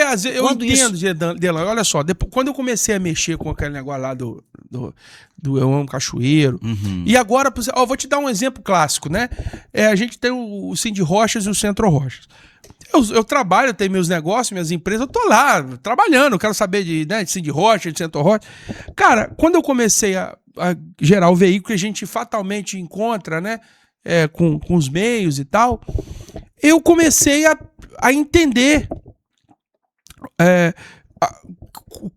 às vezes, eu entendo, Delan, olha só, quando eu comecei a mexer com aquele negócio lá do Eu Amo Cachoeiro, e agora, vou te dar um exemplo clássico, né? A gente tem o Cindy Rochas e o Centro Rochas. Eu trabalho, eu tenho meus negócios, minhas empresas, eu tô lá trabalhando, eu quero saber de Cindy Rocha, de Centro Rocha. Cara, quando eu comecei a gerar o veículo que a gente fatalmente encontra, né? Com os meios e tal, eu comecei a entender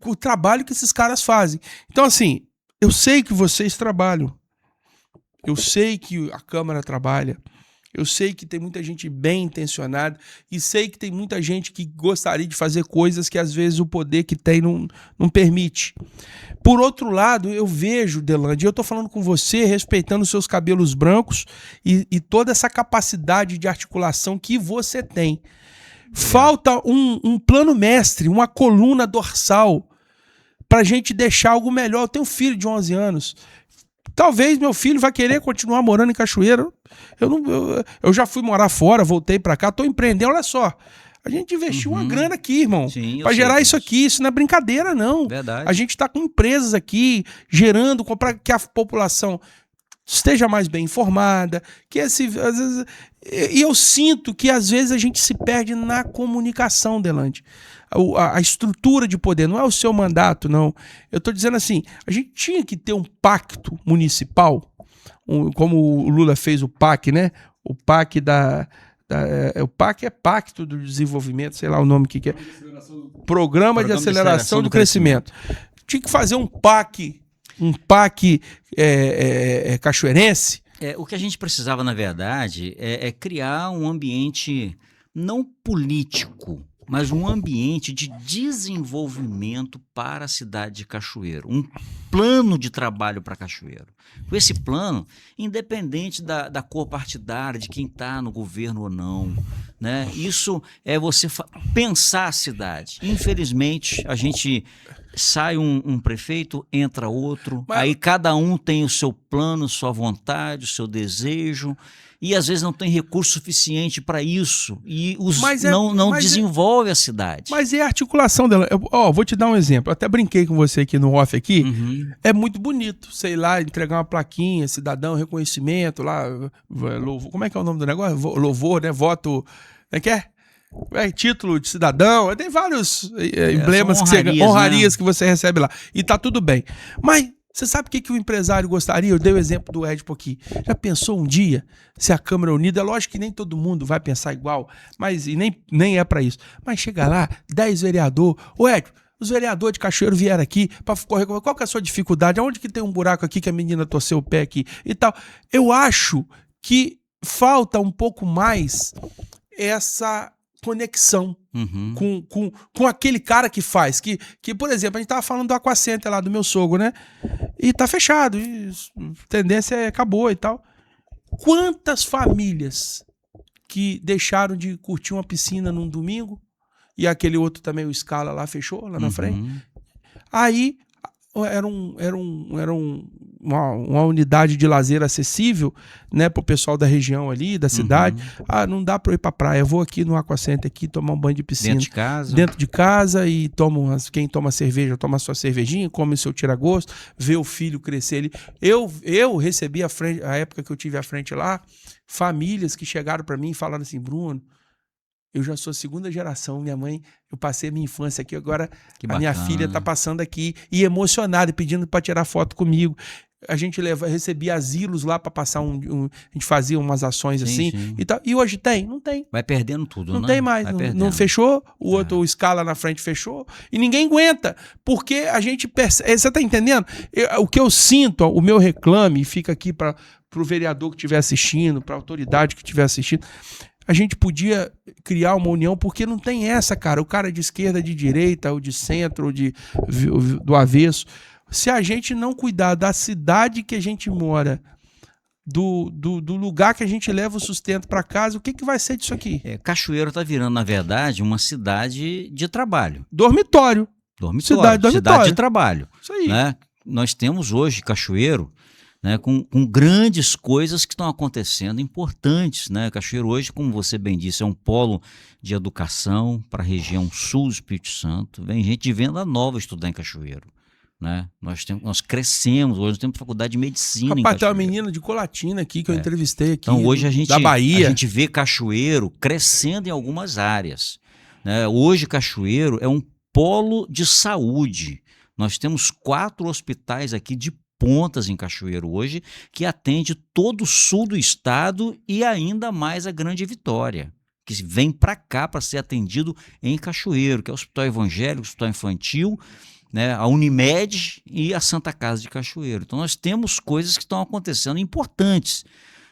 o trabalho que esses caras fazem. Então, assim, eu sei que vocês trabalham, eu sei que a Câmara trabalha, eu sei que tem muita gente bem intencionada e sei que tem muita gente que gostaria de fazer coisas que às vezes o poder que tem não permite. Por outro lado, eu vejo, Delande, eu estou falando com você, respeitando os seus cabelos brancos e toda essa capacidade de articulação que você tem. Falta um plano mestre, uma coluna dorsal para a gente deixar algo melhor. Eu tenho um filho de 11 anos. Talvez meu filho vai querer continuar morando em Cachoeira. Eu já fui morar fora, voltei para cá, estou empreendendo. Olha só, a gente investiu uma grana aqui, irmão, para gerar isso aqui. Isso não é brincadeira, não.
Verdade.
A gente está com empresas aqui gerando para que a população esteja mais bem informada, e eu sinto que às vezes a gente se perde na comunicação, Delande. A estrutura de poder, não é o seu mandato, não. Eu estou dizendo assim, a gente tinha que ter um pacto municipal, como o Lula fez o PAC, né? O PAC o PAC é Pacto do Desenvolvimento, sei lá o nome que é. Programa de Aceleração do Crescimento. Tinha que fazer um PAC cachoeirense.
O que a gente precisava, na verdade, é criar um ambiente não político, mas um ambiente de desenvolvimento para a cidade de Cachoeiro. Um plano de trabalho para Cachoeiro. Com esse plano, independente da cor partidária, de quem está no governo ou não, né? Isso é você pensar a cidade. Infelizmente, a gente sai um prefeito, entra outro, aí cada um tem o seu plano, sua vontade, o seu desejo, e às vezes não tem recurso suficiente para isso, e não desenvolve a cidade.
Mas é a articulação dela. Vou te dar um exemplo, eu até brinquei com você aqui no off aqui, é muito bonito, sei lá, entregar uma plaquinha, cidadão, reconhecimento, lá, como é que é o nome do negócio? Louvor, né, voto, como é que é? Título de cidadão, tem vários emblemas, honrarias, né? Que você recebe lá. E tá tudo bem. Mas você sabe o que o empresário gostaria? Eu dei o exemplo do Edipo aqui. Já pensou um dia se a Câmara Unida, é lógico que nem todo mundo vai pensar igual, mas e nem é para isso. Mas chega lá, 10 vereadores. Ô Edipo, os vereadores de Cachoeiro vieram aqui para correr. Qual que é a sua dificuldade? Aonde que tem um buraco aqui que a menina torceu o pé aqui e tal? Eu acho que falta um pouco mais essa conexão com aquele cara que faz, que, por exemplo, a gente tava falando do Aquacenter lá, do meu sogro, né? E tá fechado, e a tendência é acabou e tal. Quantas famílias que deixaram de curtir uma piscina num domingo, e aquele outro também, o Scala lá, fechou lá na frente. Aí era uma unidade de lazer acessível, né, pro pessoal da região ali, da cidade. Não dá para eu ir pra praia, eu vou aqui no Aquacenter aqui tomar um banho de piscina. Dentro de casa e quem toma cerveja, toma a sua cervejinha, come o seu tira-gosto, vê o filho crescer ali. Eu recebi a época que eu tive à frente lá, famílias que chegaram para mim e falaram assim: Bruno, eu já sou segunda geração, minha mãe, eu passei a minha infância aqui, agora a minha filha tá passando aqui, e emocionada, pedindo para tirar foto comigo. A gente recebia asilos lá para passar a gente fazia umas ações assim e tal. E hoje tem? Não tem.
Vai perdendo tudo,
não tem mais. Não fechou, o outro, o Scala na frente fechou, e ninguém aguenta, porque a gente percebe. Você tá entendendo? O que eu sinto, o meu reclame, e fica aqui para o vereador que estiver assistindo, para a autoridade que estiver assistindo. A gente podia criar uma união, porque não tem essa, cara. O cara de esquerda, de direita, ou de centro, ou do avesso. Se a gente não cuidar da cidade que a gente mora, do lugar que a gente leva o sustento para casa, o que vai ser disso aqui?
Cachoeiro está virando, na verdade, uma cidade de trabalho.
Dormitório. Cidade
de trabalho. Isso aí. Né? Nós temos hoje Cachoeiro, né, com grandes coisas que estão acontecendo, importantes, né? Cachoeiro hoje, como você bem disse, é um polo de educação para a região sul do Espírito Santo. Vem gente de Venda Nova estudar em Cachoeiro, né? Nós crescemos, hoje nós temos faculdade de medicina.
Rapaz, tem uma menina de Colatina aqui que eu entrevistei aqui,
então, hoje
da Bahia.
A gente vê Cachoeiro crescendo em algumas áreas, né? Hoje Cachoeiro é um polo de saúde. Nós temos 4 hospitais aqui de pontas em Cachoeiro hoje, que atende todo o sul do estado e ainda mais a Grande Vitória, que vem para cá para ser atendido em Cachoeiro, que é o Hospital Evangélico, o Hospital Infantil, né, a Unimed e a Santa Casa de Cachoeiro. Então nós temos coisas que estão acontecendo importantes,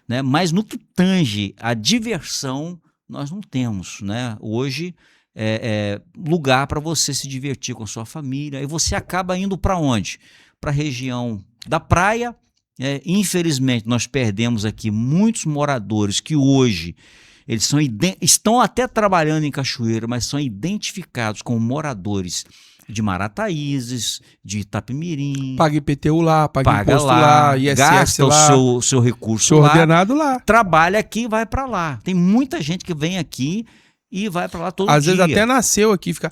né, mas no que tange a diversão, nós não temos, né? Hoje lugar para você se divertir com a sua família, e você acaba indo para onde? Para a região da praia. Infelizmente nós perdemos aqui muitos moradores que hoje eles estão até trabalhando em Cachoeiro, mas são identificados como moradores de Marataízes, de Itapemirim.
Paga IPTU lá, paga imposto lá, ISS
gasta
lá,
o seu recurso
seu ordenado lá.
Trabalha aqui e vai para lá. Tem muita gente que vem aqui e vai para lá todo dia.
Às vezes até nasceu aqui, fica...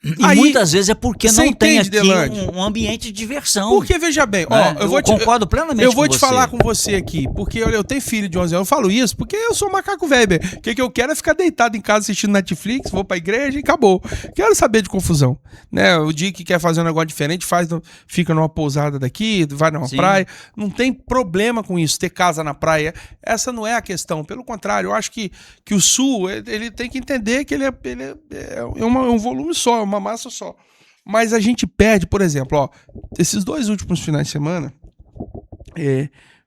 E aí, muitas vezes é porque não tem aqui um ambiente de diversão.
Porque, veja bem,
eu concordo plenamente
com você. Eu vou te falar com você aqui, porque eu tenho filho de 11 anos, eu falo isso porque eu sou macaco velho. O que eu quero é ficar deitado em casa assistindo Netflix, vou pra igreja e acabou. Quero saber de confusão, né? O dia que quer fazer um negócio diferente, fica numa pousada daqui, vai numa praia. Não tem problema com isso, ter casa na praia. Essa não é a questão. Pelo contrário, eu acho que o Sul, ele tem que entender que ele é um volume só, uma massa só. Mas a gente perde, por exemplo, esses 2 últimos finais de semana,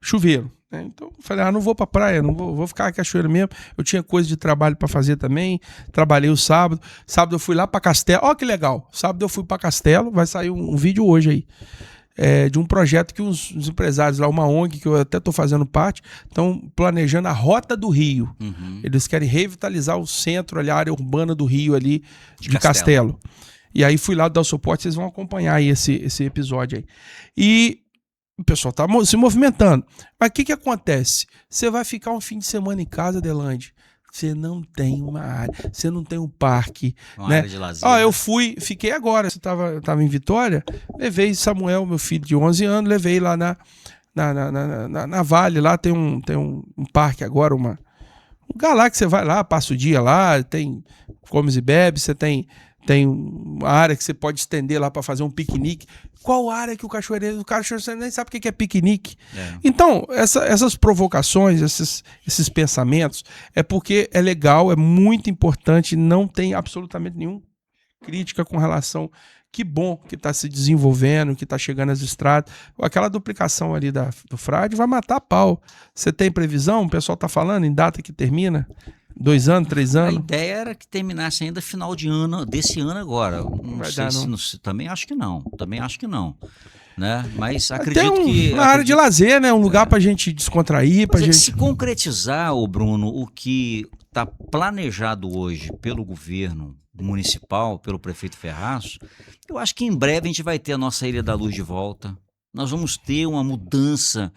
chuveiro, né? Então eu falei, não vou pra praia, não vou ficar em Cachoeiro mesmo. Eu tinha coisa de trabalho pra fazer também. Trabalhei o sábado. Sábado eu fui lá pra Castelo. Ó, que legal. Sábado eu fui pra Castelo. Vai sair um vídeo hoje aí. De um projeto que os empresários lá, uma ONG que eu até estou fazendo parte, estão planejando a Rota do Rio. Eles querem revitalizar o centro ali, a área urbana do Rio ali, de Castelo. E aí fui lá dar o suporte, vocês vão acompanhar aí esse episódio aí. E o pessoal tá se movimentando. Mas o que acontece? Você vai ficar um fim de semana em casa, Delande, você não tem uma área, você não tem um parque,
Uma
né?
área de lazer.
Eu fiquei agora, eu tava em Vitória, levei Samuel, meu filho de 11 anos, levei lá na Vale, lá tem um parque agora, um lugar lá que você vai lá, passa o dia lá, tem comes e bebes, você tem uma área que você pode estender lá para fazer um piquenique. Qual área que o cachoeireiro nem sabe o que é piquenique? Então, essas provocações, esses pensamentos, é porque é legal, é muito importante, não tem absolutamente nenhuma crítica com relação. Que bom que está se desenvolvendo, que está chegando às estradas. Aquela duplicação ali do Frade vai matar a pau. Você tem previsão? O pessoal está falando em data que termina? 2 anos, 3 anos?
A ideia era que terminasse ainda final de ano, desse ano agora. Não sei se também acho que não. Também acho que não. Né? Mas acredito que...
Uma área de lazer, né? Um lugar para a gente descontrair.
Se concretizar, Bruno, o que está planejado hoje pelo governo municipal, pelo prefeito Ferraz, eu acho que em breve a gente vai ter a nossa Ilha da Luz de volta. Nós vamos ter uma mudança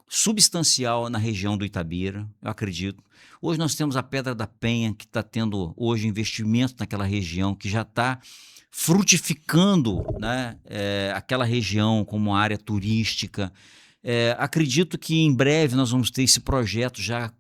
substancial na região do Itabira, eu acredito. Hoje nós temos a Pedra da Penha, que está tendo hoje investimento naquela região, que já está frutificando, né, aquela região como área turística. Acredito que em breve nós vamos ter esse projeto já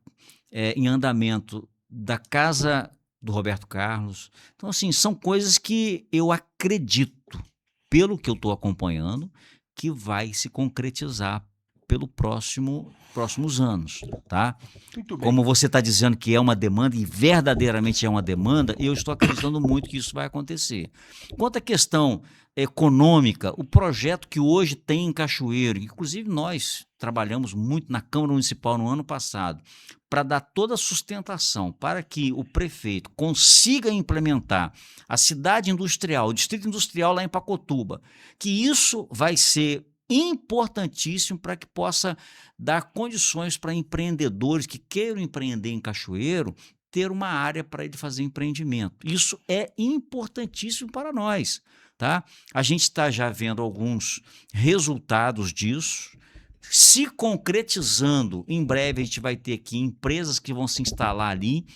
em andamento da Casa do Roberto Carlos. Então, assim, são coisas que eu acredito, pelo que eu estou acompanhando, que vai se concretizar pelo próximos anos, tá?
Muito bem.
Como você está dizendo que é uma demanda, e verdadeiramente é uma demanda, eu estou acreditando muito que isso vai acontecer. Quanto à questão econômica, o projeto que hoje tem em Cachoeiro, inclusive nós trabalhamos muito na Câmara Municipal no ano passado, para dar toda a sustentação para que o prefeito consiga implementar a cidade industrial, o distrito industrial lá em Pacotuba, que isso vai ser importantíssimo para que possa dar condições para empreendedores que queiram empreender em Cachoeiro ter uma área para ele fazer empreendimento. Isso é importantíssimo para nós, tá? A gente está já vendo alguns resultados disso. Se concretizando, em breve a gente vai ter aqui empresas que vão se instalar ali.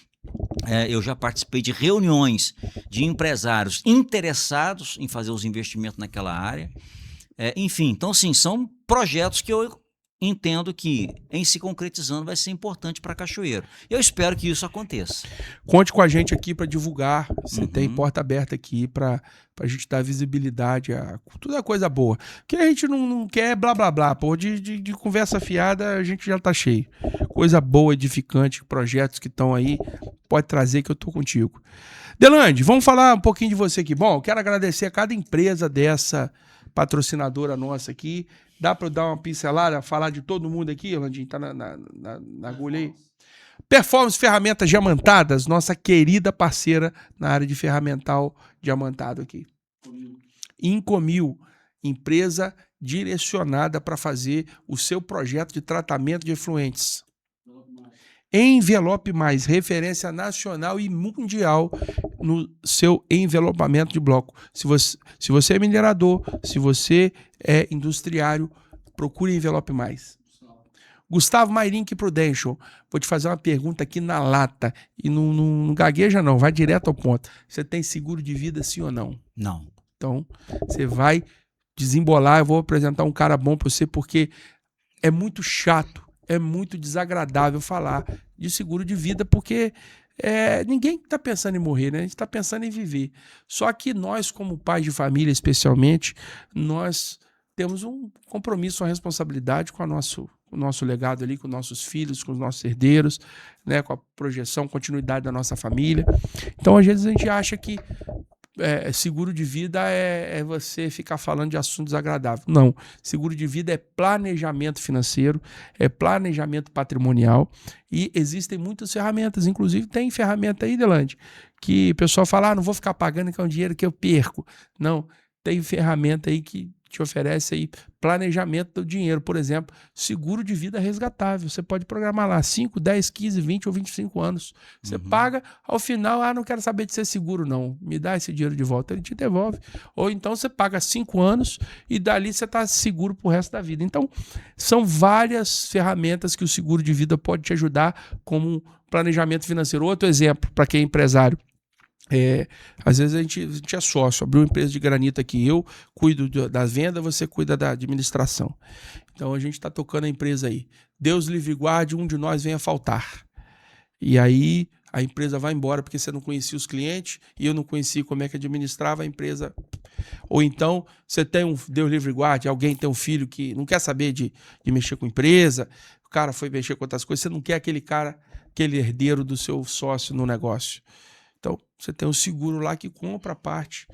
Eu já participei de reuniões de empresários interessados em fazer os investimentos naquela área. Enfim, então, assim, são projetos que eu entendo que, em se concretizando, vai ser importante para Cachoeiro. Eu espero que isso aconteça.
Conte com a gente aqui para divulgar. Você tem porta aberta aqui para a gente dar visibilidade a toda coisa boa. Que a gente não quer blá blá blá. Pô, de conversa fiada a gente já tá cheio. Coisa boa, edificante, projetos que estão aí, pode trazer que eu tô contigo. Delande, vamos falar um pouquinho de você aqui. Bom, eu quero agradecer a cada empresa dessa patrocinadora nossa aqui. Dá para dar uma pincelada, falar de todo mundo aqui, Landinho? Tá na agulha aí. Performance Ferramentas Diamantadas, nossa querida parceira na área de ferramental diamantado aqui. Incomil, empresa direcionada para fazer o seu projeto de tratamento de efluentes. Envelope Mais, referência nacional e mundial no seu envelopamento de bloco. Se você é minerador, se você é industriário, procure Envelope Mais. Gustavo Mairink Prudential, vou te fazer uma pergunta aqui na lata e não gagueja não, vai direto ao ponto. Você tem seguro de vida, sim ou não?
Não.
Então, você vai desembolar, eu vou apresentar um cara bom para você, porque é muito chato, é muito desagradável falar de seguro de vida, porque ninguém está pensando em morrer, né? A gente está pensando em viver. Só que nós, como pais de família, especialmente, nós temos um compromisso, uma responsabilidade com o nosso legado ali, com os nossos filhos, com os nossos herdeiros, né? Com a projeção, continuidade da nossa família. Então, às vezes, a gente acha que seguro de vida é você ficar falando de assuntos agradáveis. Não. Seguro de vida é planejamento financeiro, é planejamento patrimonial e existem muitas ferramentas. Inclusive, tem ferramenta aí, Delande, que o pessoal fala, não vou ficar pagando, que é um dinheiro que eu perco. Não. Tem ferramenta aí que te oferece aí planejamento do dinheiro. Por exemplo, seguro de vida resgatável. Você pode programar lá 5, 10, 15, 20 ou 25 anos. Você paga, ao final, não quero saber de ser seguro não, me dá esse dinheiro de volta, ele te devolve. Ou então você paga 5 anos e dali você está seguro pro resto da vida. Então, são várias ferramentas que o seguro de vida pode te ajudar como planejamento financeiro. Outro exemplo, para quem é empresário. Às vezes a gente é sócio, abriu uma empresa de granito aqui, eu cuido da venda, você cuida da administração. Então a gente está tocando a empresa aí. Deus livre e guarde, um de nós venha faltar. E aí a empresa vai embora porque você não conhecia os clientes e eu não conhecia como é que administrava a empresa. Ou então você tem Deus livre e guarde, alguém tem um filho que não quer saber de mexer com empresa, o cara foi mexer com outras coisas, você não quer aquele cara, aquele herdeiro do seu sócio no negócio. Então, você tem um seguro lá que compra a parte,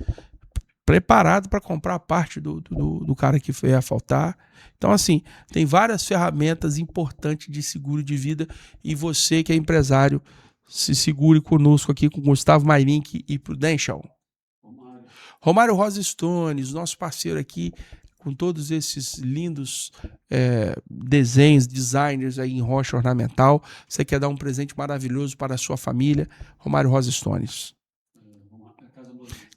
preparado para comprar a parte do cara que foi a faltar. Então, assim, tem várias ferramentas importantes de seguro de vida e você que é empresário, se segure conosco aqui com Gustavo Mairink e Prudential. Romário Rosa Stones, nosso parceiro aqui, com todos esses lindos desenhos, designers aí em rocha ornamental. Você quer dar um presente maravilhoso para a sua família? Romário Rosa Stones.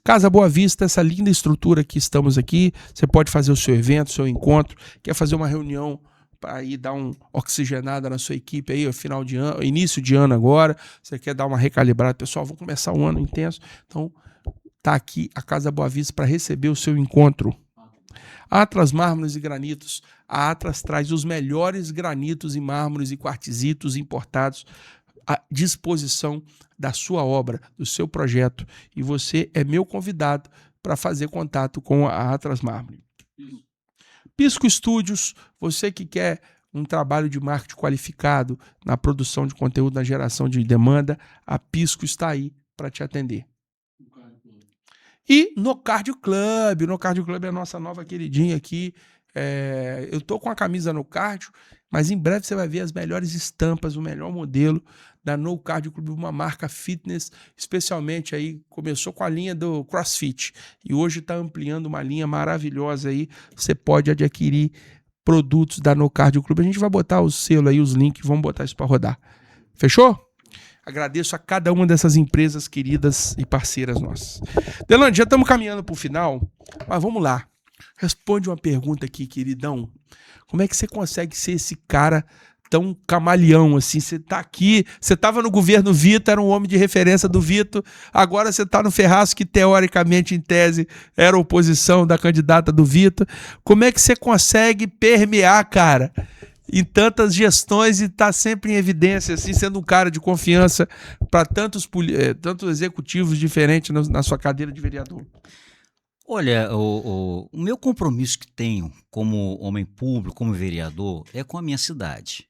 Casa Boa Vista, essa linda estrutura que estamos aqui. Você pode fazer o seu evento, o seu encontro. Quer fazer uma reunião para ir dar uma oxigenada na sua equipe aí, final de ano, início de ano agora. Você quer dar uma recalibrada. Pessoal, vamos começar um ano intenso. Então, tá aqui a Casa Boa Vista para receber o seu encontro. Atlas Mármores e Granitos. A Atlas traz os melhores granitos e mármores e quartzitos importados à disposição da sua obra, do seu projeto. E você é meu convidado para fazer contato com a Atlas Mármore. Pisco Studios, você que quer um trabalho de marketing qualificado na produção de conteúdo, na geração de demanda, a Pisco está aí para te atender. E no Cardio Club. No Cardio Club é a nossa nova queridinha aqui. Eu tô com a camisa no Cardio, mas em breve você vai ver as melhores estampas, o melhor modelo da No Cardio Club, uma marca fitness, especialmente aí, começou com a linha do CrossFit e hoje está ampliando uma linha maravilhosa aí. Você pode adquirir produtos da No Cardio Club. A gente vai botar o selo aí, os links, vamos botar isso para rodar. Fechou? Agradeço a cada uma dessas empresas queridas e parceiras nossas. Delane, já estamos caminhando para o final, mas vamos lá. Responde uma pergunta aqui, queridão. Como é que você consegue ser esse cara tão camaleão assim? Você está aqui, você estava no governo Vitor, era um homem de referência do Vitor, agora você está no Ferraz, que teoricamente, em tese, era oposição da candidata do Vitor. Como é que você consegue permear, cara, em tantas gestões e tá sempre em evidência, assim, sendo um cara de confiança para tantos executivos diferentes na sua cadeira de vereador?
Olha, o meu compromisso que tenho como homem público, como vereador, é com a minha cidade,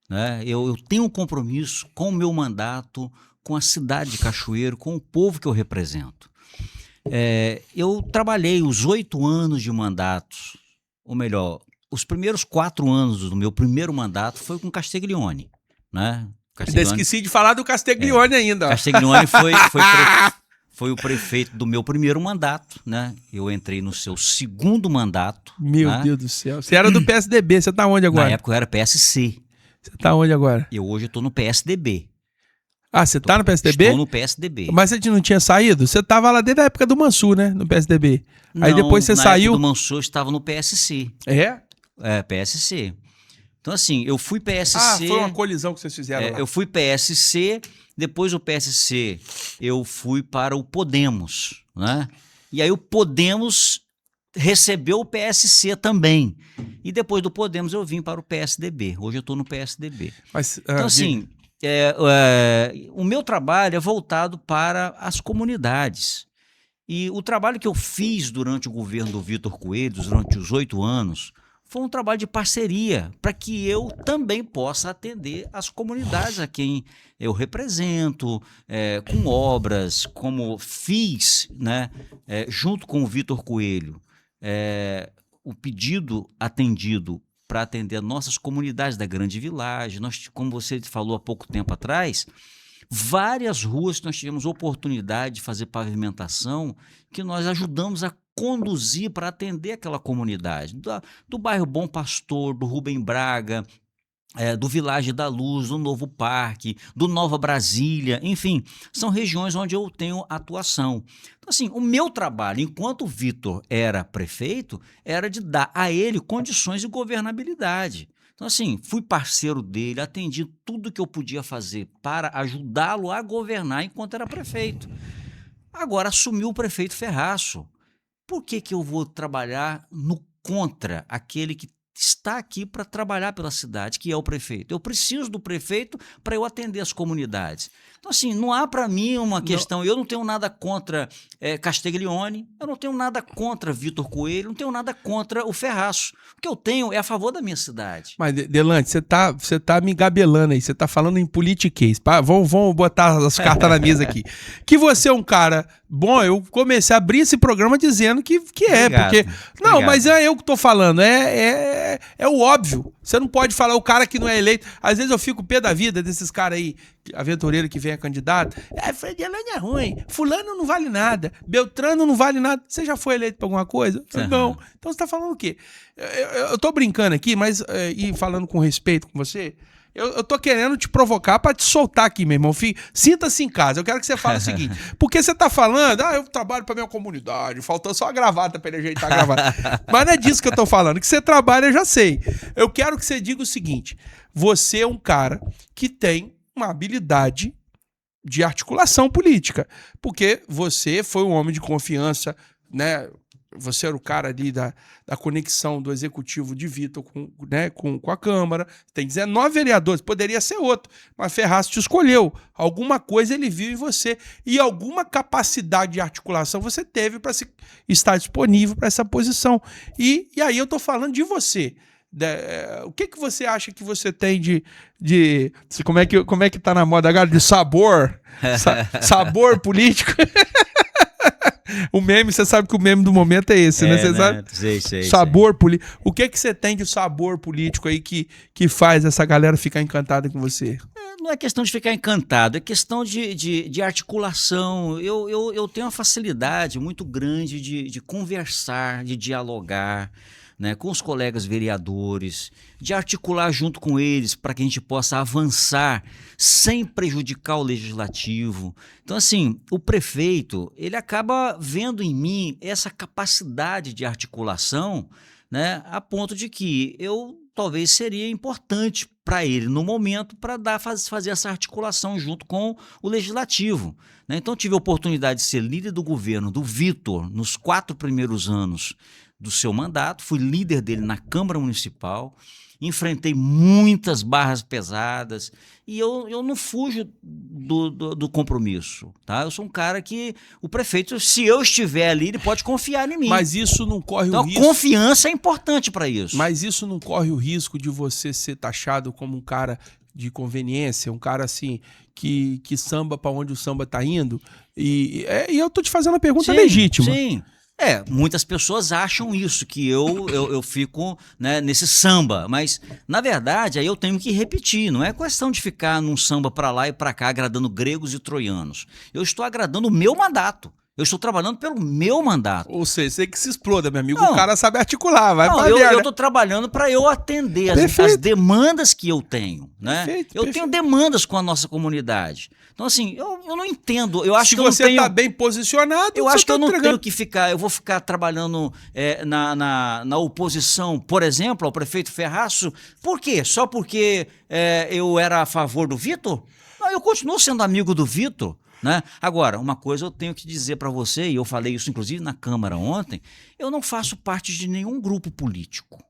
né? Eu tenho um compromisso com o meu mandato, com a cidade de Cachoeiro, com o povo que eu represento. Eu trabalhei os 8 anos de mandatos, ou melhor, os primeiros 4 anos do meu primeiro mandato foi com Castiglione, né?
Esqueci de falar do Castiglione ainda.
Castiglione foi o prefeito do meu primeiro mandato, né? Eu entrei no seu segundo mandato.
Meu
né?
Deus do céu. Você era do PSDB, você tá onde agora?
Na época eu era PSC.
Você tá onde agora?
Hoje eu tô no PSDB.
Ah, você tá no PSDB?
Estou no PSDB.
Mas você não tinha saído? Você tava lá desde a época do Mansur, né? No PSDB. Aí depois você saiu...
Na época do Mansur eu estava no PSC. PSC. Então assim, eu fui PSC...
Ah, foi uma colisão que vocês fizeram lá.
Eu fui PSC, depois do PSC eu fui para o Podemos, né? E aí o Podemos recebeu o PSC também. E depois do Podemos eu vim para o PSDB. Hoje eu estou no PSDB. Então assim, o meu trabalho é voltado para as comunidades. E o trabalho que eu fiz durante o governo do Vitor Coelho, durante os 8 anos... foi um trabalho de parceria para que eu também possa atender as comunidades a quem eu represento, com obras, como fiz, né, junto com o Vitor Coelho, o pedido atendido para atender nossas comunidades da Grande Vilagem. Nós, como você falou há pouco tempo atrás, várias ruas que nós tivemos oportunidade de fazer pavimentação, que nós ajudamos a conduzir, para atender aquela comunidade. Do bairro Bom Pastor, do Rubem Braga, do Village da Luz, do Novo Parque, do Nova Brasília, enfim, são regiões onde eu tenho atuação. Então, assim, o meu trabalho, enquanto o Vitor era prefeito, era de dar a ele condições de governabilidade. Então, assim, fui parceiro dele, atendi tudo que eu podia fazer para ajudá-lo a governar enquanto era prefeito. Agora assumiu o prefeito Ferraço. Por que eu vou trabalhar no contra aquele que está aqui para trabalhar pela cidade, que é o prefeito? Eu preciso do prefeito para eu atender as comunidades. Então, assim, não há para mim uma questão... Eu não tenho nada contra Castiglione, eu não tenho nada contra Vitor Coelho, não tenho nada contra o Ferraço. O que eu tenho é a favor da minha cidade.
Mas, Delante, você tá me gabelando aí, você tá falando em politiquês. Vamos botar as cartas na mesa aqui. Que você é um cara... Bom, eu comecei a abrir esse programa dizendo que é,
Obrigado,
porque... Não,
obrigado.
mas é eu que tô falando, é o óbvio. Você não pode falar o cara que não é eleito. Às vezes eu fico pé da vida desses caras aí, aventureiro que vem a candidato. Fred Elane é ruim, fulano não vale nada, Beltrano não vale nada. Você já foi eleito pra alguma coisa? Não. Então você tá falando o quê? Eu tô brincando aqui, mas e falando com respeito com você... Eu tô querendo te provocar pra te soltar aqui, meu irmão. Sinta-se em casa. Eu quero que você fale o seguinte. Porque você tá falando, eu trabalho pra minha comunidade, faltou só a gravata pra ele ajeitar a gravata. Mas não é disso que eu tô falando. Que você trabalha, eu já sei. Eu quero que você diga o seguinte. Você é um cara que tem uma habilidade de articulação política. Porque você foi um homem de confiança, né? Você era o cara ali da conexão do executivo de Vitor com a Câmara. Tem 19 vereadores, poderia ser outro, mas Ferraço te escolheu. Alguma coisa ele viu em você e alguma capacidade de articulação você teve para estar disponível para essa posição. E aí eu estou falando de você. O que você acha que você tem de como é que tá na moda agora? De sabor? Sabor político? O meme, você sabe que o meme do momento é esse, né? Você sabe?
Sei.
Sabor político. O que você tem de sabor político aí que faz essa galera ficar encantada com você?
Não é questão de ficar encantado, é questão de articulação. Eu tenho uma facilidade muito grande de conversar, de dialogar, né, com os colegas vereadores, de articular junto com eles para que a gente possa avançar sem prejudicar o legislativo. Então, assim, o prefeito, ele acaba vendo em mim essa capacidade de articulação, né, a ponto de que eu talvez seria importante para ele no momento para fazer essa articulação junto com o legislativo, né? Então, tive a oportunidade de ser líder do governo do Vitor nos 4 primeiros anos do seu mandato, fui líder dele na Câmara Municipal, enfrentei muitas barras pesadas e eu não fujo do compromisso, tá? Eu sou um cara que o prefeito, se eu estiver ali, ele pode confiar em mim.
Mas isso não corre
então,
o risco...
confiança é importante para isso.
Mas isso não corre o risco de você ser taxado como um cara de conveniência, um cara assim que samba para onde o samba tá indo? E eu tô te fazendo uma pergunta legítima.
Sim. Muitas pessoas acham isso, que eu fico, né, nesse samba, mas na verdade aí eu tenho que repetir, não é questão de ficar num samba para lá e para cá agradando gregos e troianos. Eu estou agradando o meu mandato. Eu estou trabalhando pelo meu mandato.
Ou seja, você que se exploda, meu amigo. Não, o cara sabe articular, vai pra
eu estou trabalhando para eu atender as demandas que eu tenho, né? Eu tenho demandas com a nossa comunidade. Então, assim, eu não entendo. Eu acho
se
que eu
você está bem posicionado,
eu acho que eu não tenho que ficar. Eu vou ficar trabalhando na oposição, por exemplo, ao prefeito Ferraço. Por quê? Só porque eu era a favor do Vitor? Não, eu continuo sendo amigo do Vitor. Né? Agora, uma coisa eu tenho que dizer para você, e eu falei isso inclusive na Câmara ontem, eu não faço parte de nenhum grupo político.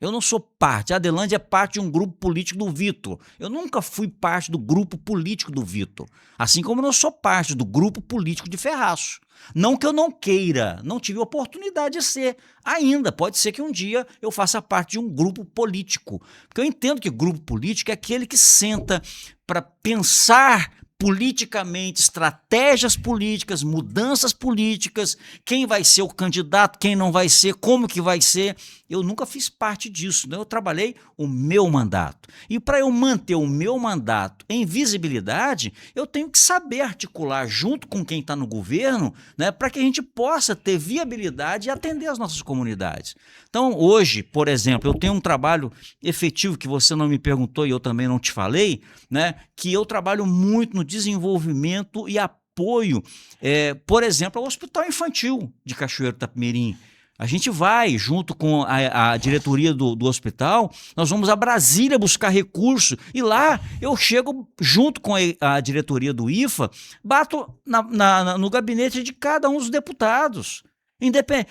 Eu não sou parte. A Adelândia é parte de um grupo político do Vitor. Eu nunca fui parte do grupo político do Vitor. Assim como eu não sou parte do grupo político de Ferraço. Não que eu não queira, não tive oportunidade de ser ainda. Pode ser que um dia eu faça parte de um grupo político. Porque eu entendo que grupo político é aquele que senta para pensar politicamente, estratégias políticas, mudanças políticas, quem vai ser o candidato, quem não vai ser, como que vai ser. Eu nunca fiz parte disso, né? Eu trabalhei o meu mandato. E para eu manter o meu mandato em visibilidade, eu tenho que saber articular junto com quem está no governo, né, para que a gente possa ter viabilidade e atender as nossas comunidades. Então, hoje, por exemplo, eu tenho um trabalho efetivo que você não me perguntou e eu também não te falei, né, que eu trabalho muito no desenvolvimento e apoio, por exemplo, ao Hospital Infantil de Cachoeiro do Itapemirim. A gente vai, junto com a diretoria do hospital, nós vamos a Brasília buscar recursos e lá eu chego junto com a diretoria do IFA, bato no gabinete de cada um dos deputados.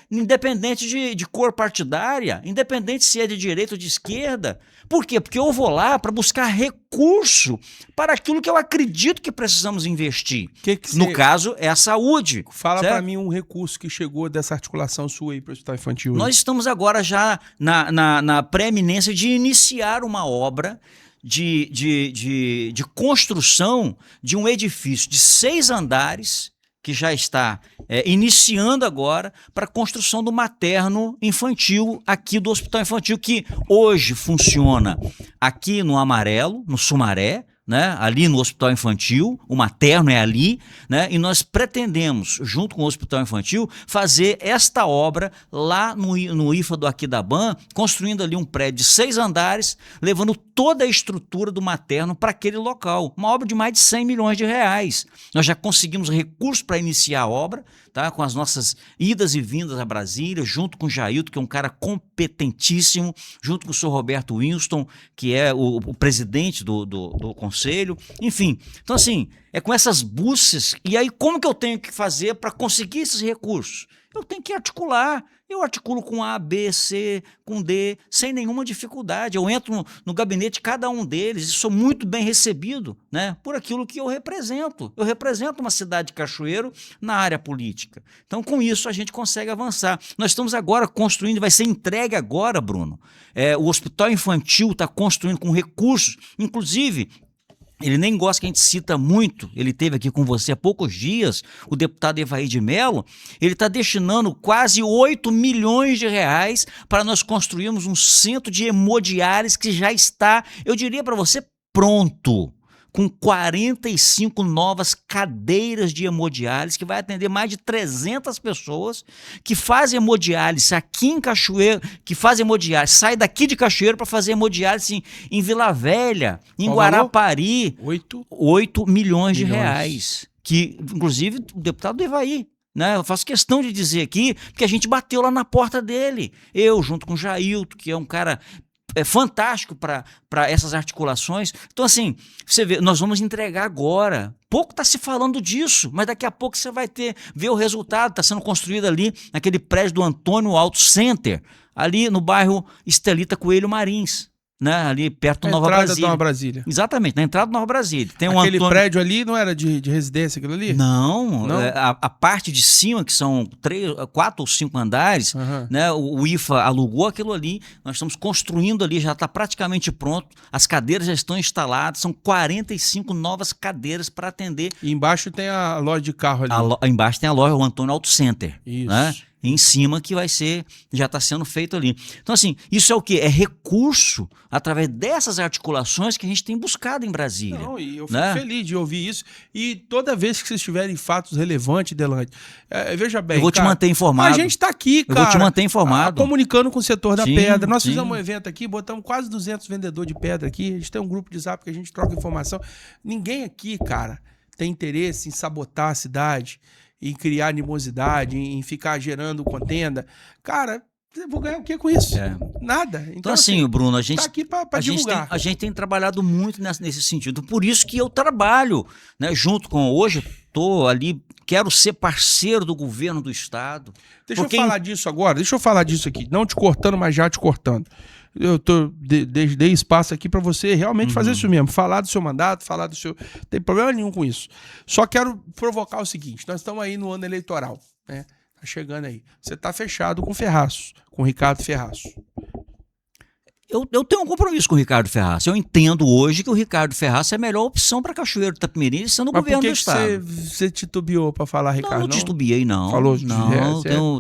Independente de cor partidária, independente se é de direita ou de esquerda. Por quê? Porque eu vou lá para buscar recurso para aquilo que eu acredito que precisamos investir. No caso, é a saúde.
Fala para mim um recurso que chegou dessa articulação sua aí para o Hospital Infantil.
Nós estamos agora já na pré-eminência de iniciar uma obra de construção de um edifício de 6 andares, que já está iniciando agora para a construção do materno infantil aqui do Hospital Infantil, que hoje funciona aqui no Amarelo, no Sumaré, né, ali no Hospital Infantil, o materno é ali, né, e nós pretendemos, junto com o Hospital Infantil, fazer esta obra lá no IFA do Aquidauã, construindo ali um prédio de 6 andares, levando toda a estrutura do materno para aquele local. Uma obra de mais de 100 milhões de reais. Nós já conseguimos recursos para iniciar a obra, tá, com as nossas idas e vindas a Brasília, junto com o Jailton, que é um cara competentíssimo, junto com o senhor Roberto Winston, que é o presidente do Conselho, enfim. Então, assim, é com essas buscas. E aí, como que eu tenho que fazer para conseguir esses recursos? Eu tenho que articular. Eu articulo com A, B, C, com D, sem nenhuma dificuldade. Eu entro no gabinete de cada um deles e sou muito bem recebido, né, por aquilo que eu represento. Eu represento uma cidade de Cachoeiro na área política. Então, com isso, a gente consegue avançar. Nós estamos agora construindo, vai ser entregue agora, Bruno. O Hospital Infantil está construindo com recursos, inclusive. Ele nem gosta que a gente cita muito, ele esteve aqui com você há poucos dias, o deputado Evair de Mello, ele está destinando quase 8 milhões de reais para nós construirmos um centro de hemodiálise que já está, eu diria para você, pronto, com 45 novas cadeiras de hemodiálise, que vai atender mais de 300 pessoas que fazem hemodiálise aqui em Cachoeiro, que fazem hemodiálise, sai daqui de Cachoeiro para fazer hemodiálise em Vila Velha, em Guarapari. 8 milhões de reais. Que, inclusive, o deputado Evair, né? Eu faço questão de dizer aqui, porque a gente bateu lá na porta dele. Eu, junto com o Jailton, que é um cara fantástico para essas articulações. Então, assim, você vê, nós vamos entregar agora. Pouco está se falando disso, mas daqui a pouco você vai ver o resultado. Está sendo construído ali naquele prédio do Antônio Auto Center, ali no bairro Estelita Coelho Marins, né, ali perto do Nova Brasília.
Na entrada da Nova Brasília.
Exatamente, na entrada da Nova Brasília. Tem
aquele prédio ali não era de residência, aquilo ali?
Não. A parte de cima, que são 4 ou 5 andares, né, o IFA alugou aquilo ali, nós estamos construindo ali, já está praticamente pronto, as cadeiras já estão instaladas, são 45 novas cadeiras para atender.
E embaixo tem a loja de carro ali.
Embaixo tem a loja, o Antônio Auto Center.
Isso.
Né? Em cima que vai ser, já está sendo feito ali. Então, assim, isso é o quê? É recurso através dessas articulações que a gente tem buscado em Brasília.
Não, e eu fico feliz de ouvir isso. E toda vez que vocês tiverem fatos relevantes, Delante, veja bem,
eu vou te manter informado.
A gente está aqui, cara.
Eu vou te manter informado.
Comunicando com o setor da pedra. Nós fizemos um evento aqui, botamos quase 200 vendedores de pedra aqui. A gente tem um grupo de zap que a gente troca informação. Ninguém aqui, cara, tem interesse em sabotar a cidade, em criar animosidade, em ficar gerando contenda. Cara, eu vou ganhar o que com isso? Nada.
Então, assim, Bruno, a gente
tá aqui para divulgar.
A gente tem trabalhado muito nesse sentido. Por isso que eu trabalho, né, junto com... Hoje, estou ali, quero ser parceiro do governo do Estado.
Deixa eu falar disso agora. Deixa eu falar disso aqui. Não te cortando, mas já te cortando. Eu dei espaço aqui para você realmente fazer isso mesmo, falar do seu mandato, falar do seu... Não tem problema nenhum com isso. Só quero provocar o seguinte, nós estamos aí no ano eleitoral, né? Tá chegando aí. Você tá fechado com o Ferraço, com o Ricardo Ferraço.
Eu tenho um compromisso com o Ricardo Ferraz. Eu entendo hoje que o Ricardo Ferraz é a melhor opção para Cachoeiro do Itapemirim, sendo o governo do Estado.
Você titubeou para falar, Ricardo?
Não titubeei, não.
Falou,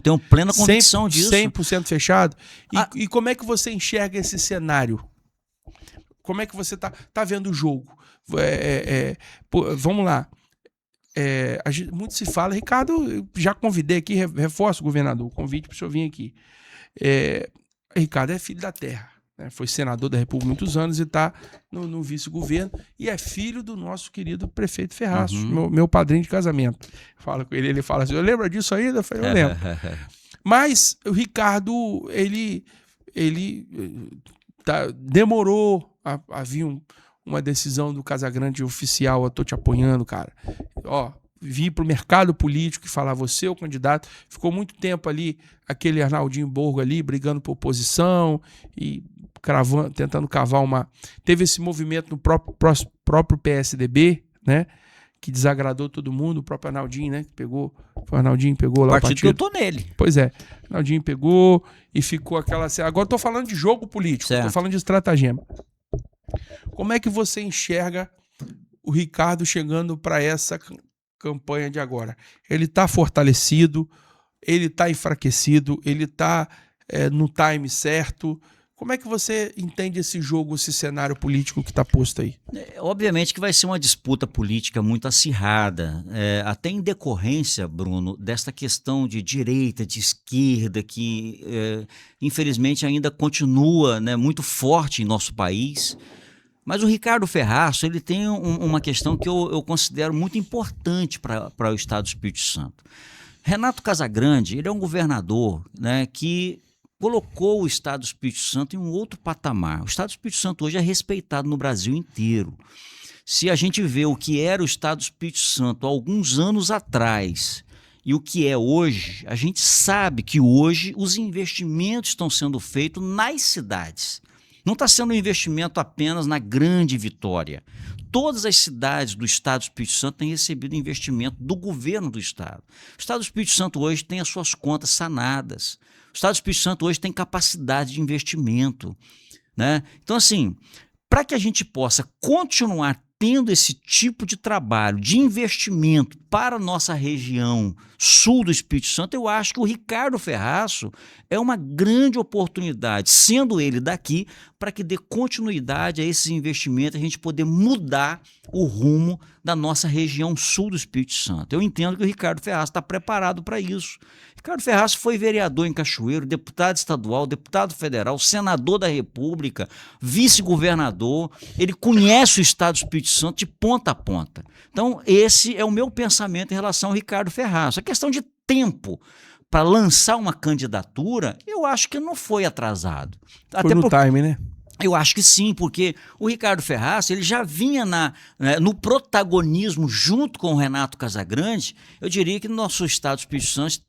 tenho plena convicção disso.
100% fechado? E como é que você enxerga esse cenário? Como é que você tá vendo o jogo? Vamos lá. Muito se fala, Ricardo, eu já convidei aqui, reforço, governador, o convite para o senhor vir aqui. Ricardo é filho da terra. Foi senador da República há muitos anos e está no vice-governo, e é filho do nosso querido prefeito Ferraz, meu padrinho de casamento. Fala com ele, ele fala assim, eu lembro disso ainda? Eu falei, eu lembro. Mas o Ricardo, ele demorou a vir uma decisão do Casagrande oficial, eu tô te apoiando, cara. Vir para o mercado político e falar, você é o candidato. Ficou muito tempo ali, aquele Arnaldinho Borgo ali, brigando por oposição e tentando cavar uma... Teve esse movimento no próprio PSDB, né? Que desagradou todo mundo, o próprio Arnaldinho, né? Foi o Arnaldinho pegou lá o partido.
Que eu tô nele.
Pois é. Arnaldinho pegou e ficou aquela... Agora eu tô falando de jogo político,
certo.
Tô falando de estratagema. Como é que você enxerga o Ricardo chegando para essa campanha de agora? Ele está fortalecido, ele está enfraquecido, ele está no time certo. Como é que você entende esse jogo, esse cenário político que está posto aí?
Obviamente que vai ser uma disputa política muito acirrada, até em decorrência, Bruno, desta questão de direita, de esquerda, que infelizmente ainda continua, né, muito forte em nosso país. Mas o Ricardo Ferraz, ele tem uma questão que eu considero muito importante para o Estado do Espírito Santo. Renato Casagrande, ele é um governador, né, que colocou o Estado do Espírito Santo em um outro patamar. O Estado do Espírito Santo hoje é respeitado no Brasil inteiro. Se a gente vê o que era o Estado do Espírito Santo há alguns anos atrás e o que é hoje, a gente sabe que hoje os investimentos estão sendo feitos nas cidades. Não está sendo um investimento apenas na Grande Vitória. Todas as cidades do Estado do Espírito Santo têm recebido investimento do governo do Estado. O Estado do Espírito Santo hoje tem as suas contas sanadas. O Estado do Espírito Santo hoje tem capacidade de investimento, né? Então, assim, para que a gente possa continuar tendo esse tipo de trabalho, de investimento para a nossa região sul do Espírito Santo, eu acho que o Ricardo Ferraz é uma grande oportunidade, sendo ele daqui, para que dê continuidade a esses investimentos, a gente poder mudar o rumo da nossa região sul do Espírito Santo. Eu entendo que o Ricardo Ferraz está preparado para isso. Ricardo Ferraz foi vereador em Cachoeiro, deputado estadual, deputado federal, senador da República, vice-governador, ele conhece o Estado do Espírito Santo de ponta a ponta. Então, esse é o meu pensamento em relação ao Ricardo Ferraz. A questão de tempo para lançar uma candidatura, eu acho que não foi atrasado.
Foi no time, né?
Eu acho que sim, porque o Ricardo Ferraz, ele já vinha no protagonismo junto com o Renato Casagrande. Eu diria que no nosso Estado do Espírito Santo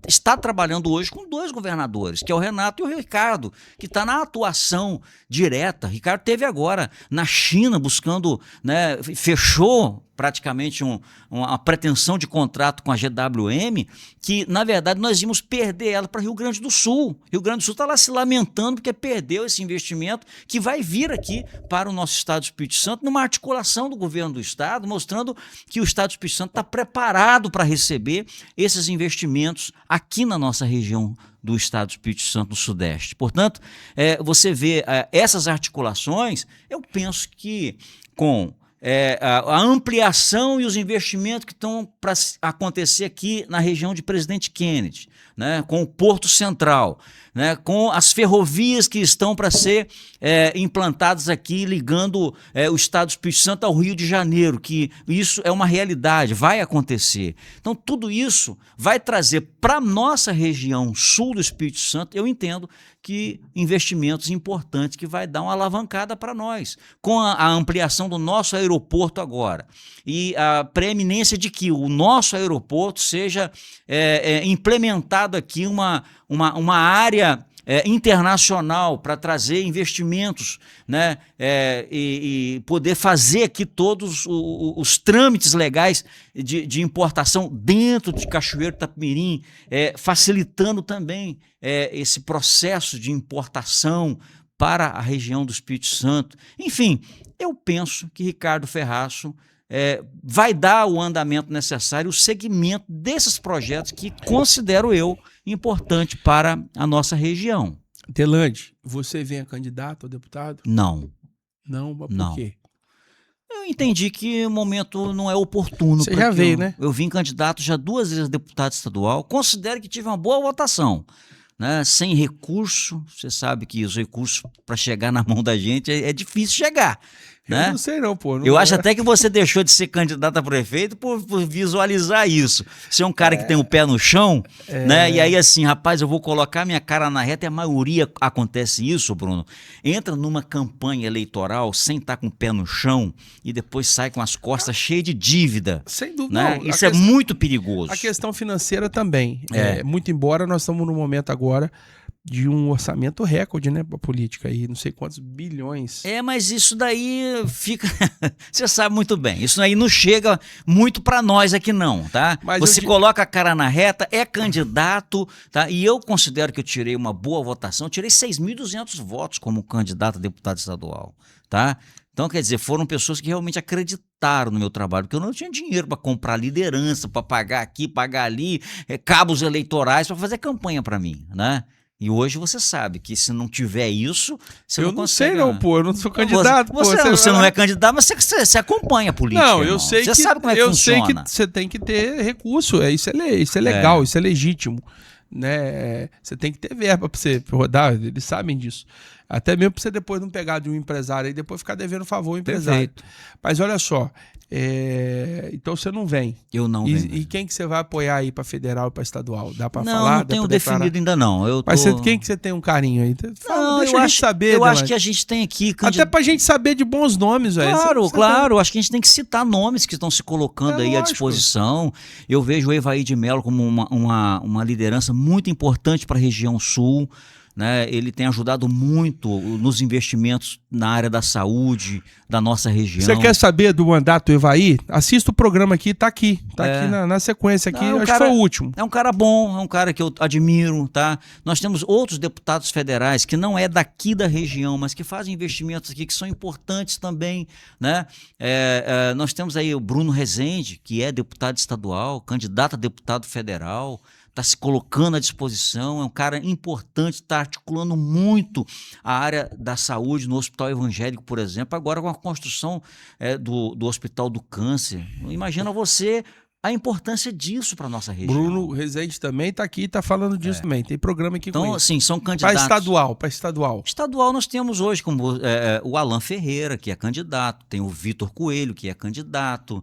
está trabalhando hoje com dois governadores, que é o Renato e o Ricardo, que está na atuação direta. O Ricardo esteve agora na China buscando, né, fechou praticamente uma pretensão de contrato com a GWM, que, na verdade, nós íamos perder ela para Rio Grande do Sul. Rio Grande do Sul está lá se lamentando porque perdeu esse investimento que vai vir aqui para o nosso Estado do Espírito Santo, numa articulação do governo do Estado, mostrando que o Estado do Espírito Santo está preparado para receber esses investimentos aqui na nossa região do Estado do Espírito Santo, no Sudeste. Portanto, você vê essas articulações, eu penso que com a ampliação e os investimentos que estão para acontecer aqui na região de Presidente Kennedy, né, com o Porto Central, né, com as ferrovias que estão para ser implantadas aqui, ligando o Estado do Espírito Santo ao Rio de Janeiro, que isso é uma realidade, vai acontecer. Então, tudo isso vai trazer para a nossa região sul do Espírito Santo, eu entendo que investimentos importantes que vai dar uma alavancada para nós, com a ampliação do nosso aeroporto agora e a preeminência de que o nosso aeroporto seja implementado aqui uma área internacional para trazer investimentos, né, e poder fazer aqui todos os trâmites legais de importação dentro de Cachoeiro do Itapemirim, facilitando também esse processo de importação para a região do Espírito Santo. Enfim, eu penso que Ricardo Ferraço vai dar o andamento necessário, o segmento desses projetos que considero eu importante para a nossa região.
Delandi, você vem a candidato a deputado?
Não.
Não, mas por
Não.
quê?
Eu entendi que o momento não é oportuno.
Você já veio, né?
Eu vim candidato já 2 vezes a deputado estadual. Considero que tive uma boa votação. Né? Sem recurso, você sabe que os recursos para chegar na mão da gente é difícil chegar. Né?
Eu não sei não, pô.
Eu acho até que você deixou de ser candidato a prefeito por visualizar isso. Você é um cara que tem o pé no chão, né? E aí assim, rapaz, eu vou colocar minha cara na reta e a maioria acontece isso, Bruno. Entra numa campanha eleitoral sem estar com o pé no chão e depois sai com as costas cheias de dívida.
Sem dúvida.
Né?
Não,
isso é muito perigoso.
A questão financeira também. Muito embora nós estamos num momento agora de um orçamento recorde, né, para política aí, não sei quantos bilhões.
Mas isso daí fica, você sabe muito bem, isso aí não chega muito para nós aqui não, tá? Mas você coloca a cara na reta, é candidato, tá? E eu considero que eu tirei uma boa votação, eu tirei 6.200 votos como candidato a deputado estadual, tá? Então, quer dizer, foram pessoas que realmente acreditaram no meu trabalho, porque eu não tinha dinheiro para comprar liderança, para pagar aqui, pagar ali, cabos eleitorais para fazer campanha para mim, né? E hoje você sabe que se não tiver isso, você não consegue.
Eu não sei não, pô, eu não sou candidato.
Você não é candidato, mas você acompanha a política. Não,
eu sei
você sabe como é que funciona.
Eu sei que você tem que ter recurso, isso é legal, isso é legítimo. Né? Você tem que ter verba para você rodar, eles sabem disso. Até mesmo para você depois não pegar de um empresário e depois ficar devendo favor ao empresário. Perfeito. Mas olha só, então você não vem.
Eu não venho.
E quem que você vai apoiar aí para federal e para estadual? Dá para falar?
Não tenho definido ainda não.
Mas quem que você tem um carinho aí?
Não, deixa a gente saber. Eu acho que a gente tem aqui...
Até pra gente saber de bons nomes, velho.
Claro. Acho que a gente tem que citar nomes que estão se colocando aí à disposição. Eu vejo o Evaí de Mello como uma liderança muito importante para a região sul. Né? Ele tem ajudado muito nos investimentos na área da saúde da nossa região.
Você quer saber do mandato do Evaí? Assista o programa aqui, tá aqui na sequência aqui, acho que foi o último.
É um cara bom, é um cara que eu admiro, tá? Nós temos outros deputados federais que não é daqui da região, mas que fazem investimentos aqui que são importantes também, né? Nós temos aí o Bruno Rezende, que é deputado estadual, candidato a deputado federal, está se colocando à disposição, é um cara importante, está articulando muito a área da saúde no Hospital Evangélico, por exemplo, agora com a construção do Hospital do Câncer. Imagina você a importância disso para a nossa região.
Bruno Rezende também está aqui e está falando disso também. Tem programa aqui com ele.
Então, assim, são candidatos.
Para estadual.
Estadual nós temos hoje como o Alan Ferreira, que é candidato, tem o Vitor Coelho, que é candidato,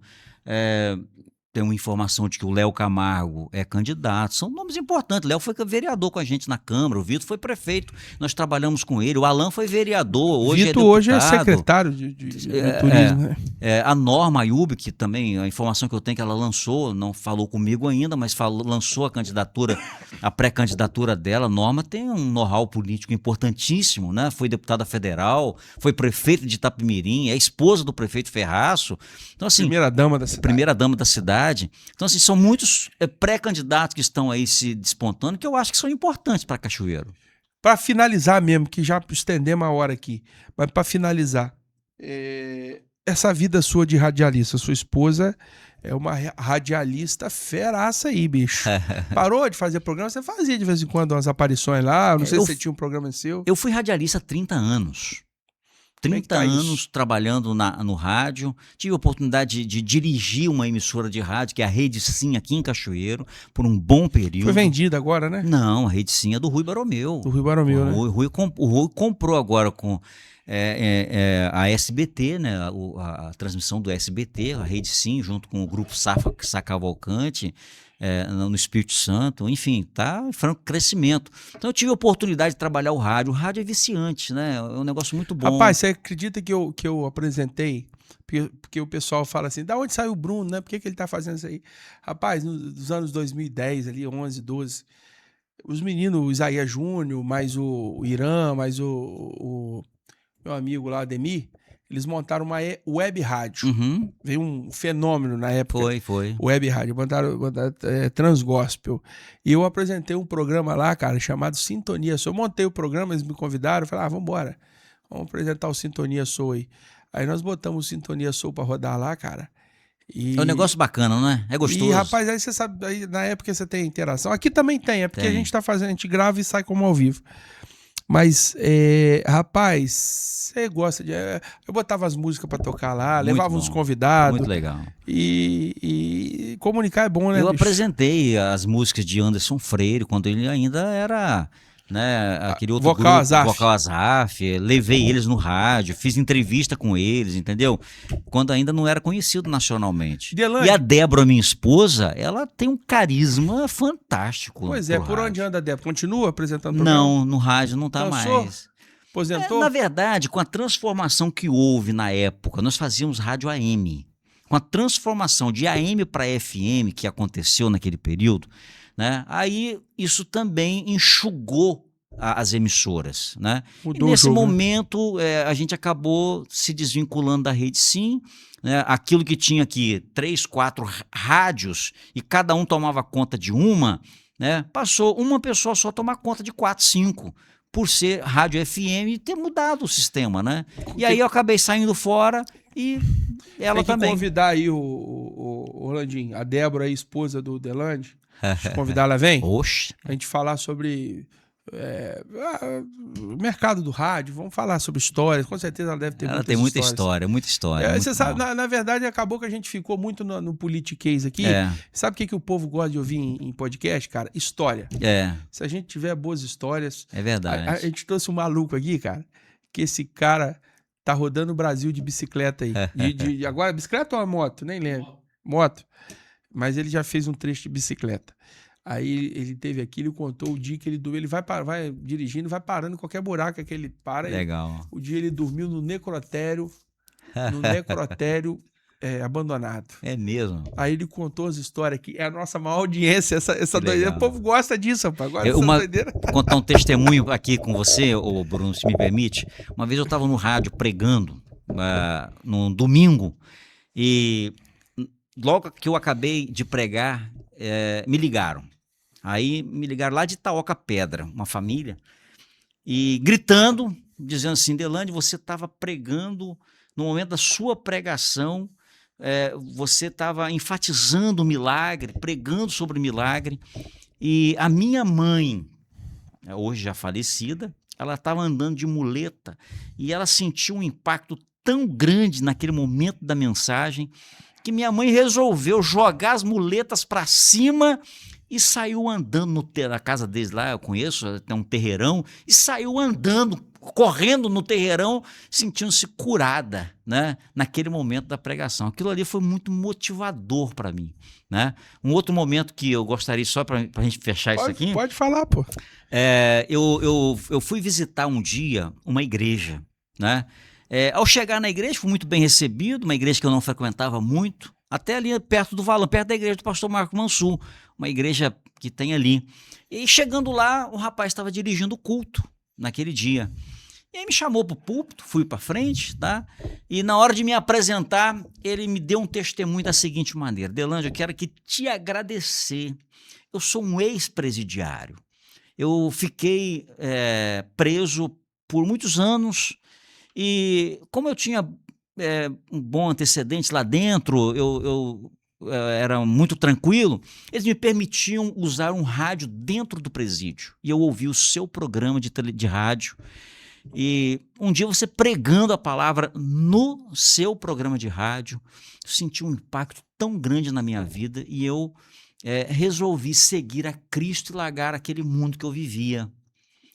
tem uma informação de que o Léo Camargo é candidato. São nomes importantes. Léo foi vereador com a gente na Câmara, o Vitor foi prefeito, nós trabalhamos com ele. O Alan foi vereador, hoje
Vitor hoje é secretário de turismo. Né?
A Norma Ayub, que também, a informação que eu tenho que ela lançou, não falou comigo ainda, mas lançou a candidatura, a pré-candidatura dela. Norma tem um know-how político importantíssimo, né? Foi deputada federal, foi prefeito de Itapemirim, é esposa do prefeito Ferraço. Então, assim,
primeira-dama da cidade.
Primeira-dama da cidade. Então, assim, são muitos pré-candidatos que estão aí se despontando que eu acho que são importantes para Cachoeiro.
Para finalizar mesmo, que já estendemos a hora aqui, mas para finalizar, essa vida sua de radialista, sua esposa é uma radialista feraça aí, bicho. Parou de fazer programa? Você fazia de vez em quando umas aparições lá, não sei se você tinha um programa seu.
Eu fui radialista há 30 anos. 30 anos trabalhando no rádio, tive a oportunidade de dirigir uma emissora de rádio, que é a Rede Sim, aqui em Cachoeiro, por um bom período.
Foi vendida agora, né?
Não, a Rede Sim é do Rui Baromeu.
Do Rui Baromeu, né?
O Rui comprou agora com a SBT, né? A transmissão do SBT, a Rede Sim, junto com o grupo Sá Cavalcante, no Espírito Santo, enfim, está em franco crescimento. Então eu tive a oportunidade de trabalhar o rádio. O rádio é viciante, né? É um negócio muito bom.
Rapaz, você acredita que eu apresentei? Porque o pessoal fala assim, da onde saiu o Bruno, né? Por que ele tá fazendo isso aí? Rapaz, nos anos 2010, ali, 11, 12, os meninos, o Isaías Júnior, mais o Irã, mais o meu amigo lá, Ademir, eles montaram uma web rádio.
Uhum.
Veio um fenômeno na época.
Foi.
Web rádio, mandaram Transgospel. E eu apresentei um programa lá, cara, chamado Sintonia Soul. Eu montei o programa, eles me convidaram, eu falei, vambora, vamos apresentar o Sintonia Soul aí. Aí nós botamos o Sintonia Soul pra rodar lá, cara.
É um negócio bacana, não é? É gostoso.
E, rapaz, aí você sabe, aí, na época você tem interação. Aqui também tem, é porque
Tem.
a gente tá fazendo, a gente grava e sai como ao vivo. Mas, rapaz, você gosta de... eu botava as músicas pra tocar lá,
Muito
levava
bom.
uns convidados.
Muito legal.
E comunicar é bom, né,
Eu
bicho?
apresentei as músicas de Anderson Freire quando ele ainda era, né, aquele outro
Vocal
grupo,
Azaf.
Vocal Azaf. Levei eles no rádio, fiz entrevista com eles, entendeu? Quando ainda não era conhecido nacionalmente.
Delane.
E a Débora, minha esposa, ela tem um carisma fantástico.
Pois é,
pro
por
rádio.
onde anda a Débora? Continua apresentando o programa?
Não, no rádio não tá
Cansou?
mais.
Aposentou?
Na verdade, com a transformação que houve na época, nós fazíamos rádio AM. Com a transformação de AM para FM que aconteceu naquele período, né? Aí isso também enxugou as emissoras, né?
Mudou
E
o
nesse
jogo, né?
momento a gente acabou se desvinculando da rede sim, né? Aquilo que tinha aqui 3, 4 rádios e cada um tomava conta de uma, né? Passou uma pessoa só a tomar conta de 4, 5. Por ser rádio FM e ter mudado o sistema, né? E aí eu acabei saindo fora e ela
Tem que
também.
convidar aí o Orlandinho, a Débora aí, esposa do Delande. Deixa eu convidar, ela vem.
Oxe,
A gente falar sobre o mercado do rádio, vamos falar sobre histórias. Com certeza ela deve ter
ela
muitas
tem muita
histórias.
muita história. Muito
Você sabe,
bom.
na verdade, acabou que a gente ficou muito no politiquês aqui.
É,
Sabe o que o povo gosta de ouvir em podcast, cara? História.
é
Se a gente tiver boas histórias...
verdade.
A gente trouxe um maluco aqui, cara, que esse cara tá rodando o Brasil de bicicleta aí. Agora, bicicleta ou uma moto? Nem lembro. Moto. Mas ele já fez um trecho de bicicleta. Aí ele teve aqui, ele contou o dia que ele vai dirigindo, vai parando em qualquer buraco que ele para.
Legal.
O dia ele dormiu no necrotério abandonado.
É mesmo.
Aí ele contou as histórias aqui. É a nossa maior audiência, essa
Que
doideira.
legal.
O povo gosta disso, rapaz. Agora essa
Uma-
doideira.
Vou contar um testemunho aqui com você, ô Bruno, se me permite. Uma vez eu estava no rádio pregando, num domingo, e logo que eu acabei de pregar, me ligaram. Aí me ligaram lá de Itaoca Pedra, uma família, e gritando, dizendo assim, Delande, você estava pregando, no momento da sua pregação, você estava enfatizando o milagre, pregando sobre o milagre, e a minha mãe, hoje já falecida, ela estava andando de muleta e ela sentiu um impacto tão grande naquele momento da mensagem que minha mãe resolveu jogar as muletas para cima e saiu andando na casa deles lá, eu conheço, tem um terreirão, e saiu andando, correndo no terreirão, sentindo-se curada, né, naquele momento da pregação. Aquilo ali foi muito motivador para mim, né? Um outro momento que eu gostaria, só para a gente fechar isso aqui,
Pode falar, pô.
eu fui visitar um dia uma igreja, né? Ao chegar na igreja, fui muito bem recebido, uma igreja que eu não frequentava muito, até ali perto do Valão, perto da igreja do pastor Marco Mansur, uma igreja que tem ali. E chegando lá, o rapaz estava dirigindo o culto naquele dia. E aí me chamou para o púlpito, fui para frente, tá? E na hora de me apresentar, ele me deu um testemunho da seguinte maneira: Delande, eu quero aqui te agradecer. Eu sou um ex-presidiário. Eu fiquei preso por muitos anos e como eu tinha um bom antecedente lá dentro, eu era muito tranquilo, eles me permitiam usar um rádio dentro do presídio. E eu ouvi o seu programa de rádio. E um dia você pregando a palavra no seu programa de rádio, eu senti um impacto tão grande na minha vida e eu resolvi seguir a Cristo e largar aquele mundo que eu vivia.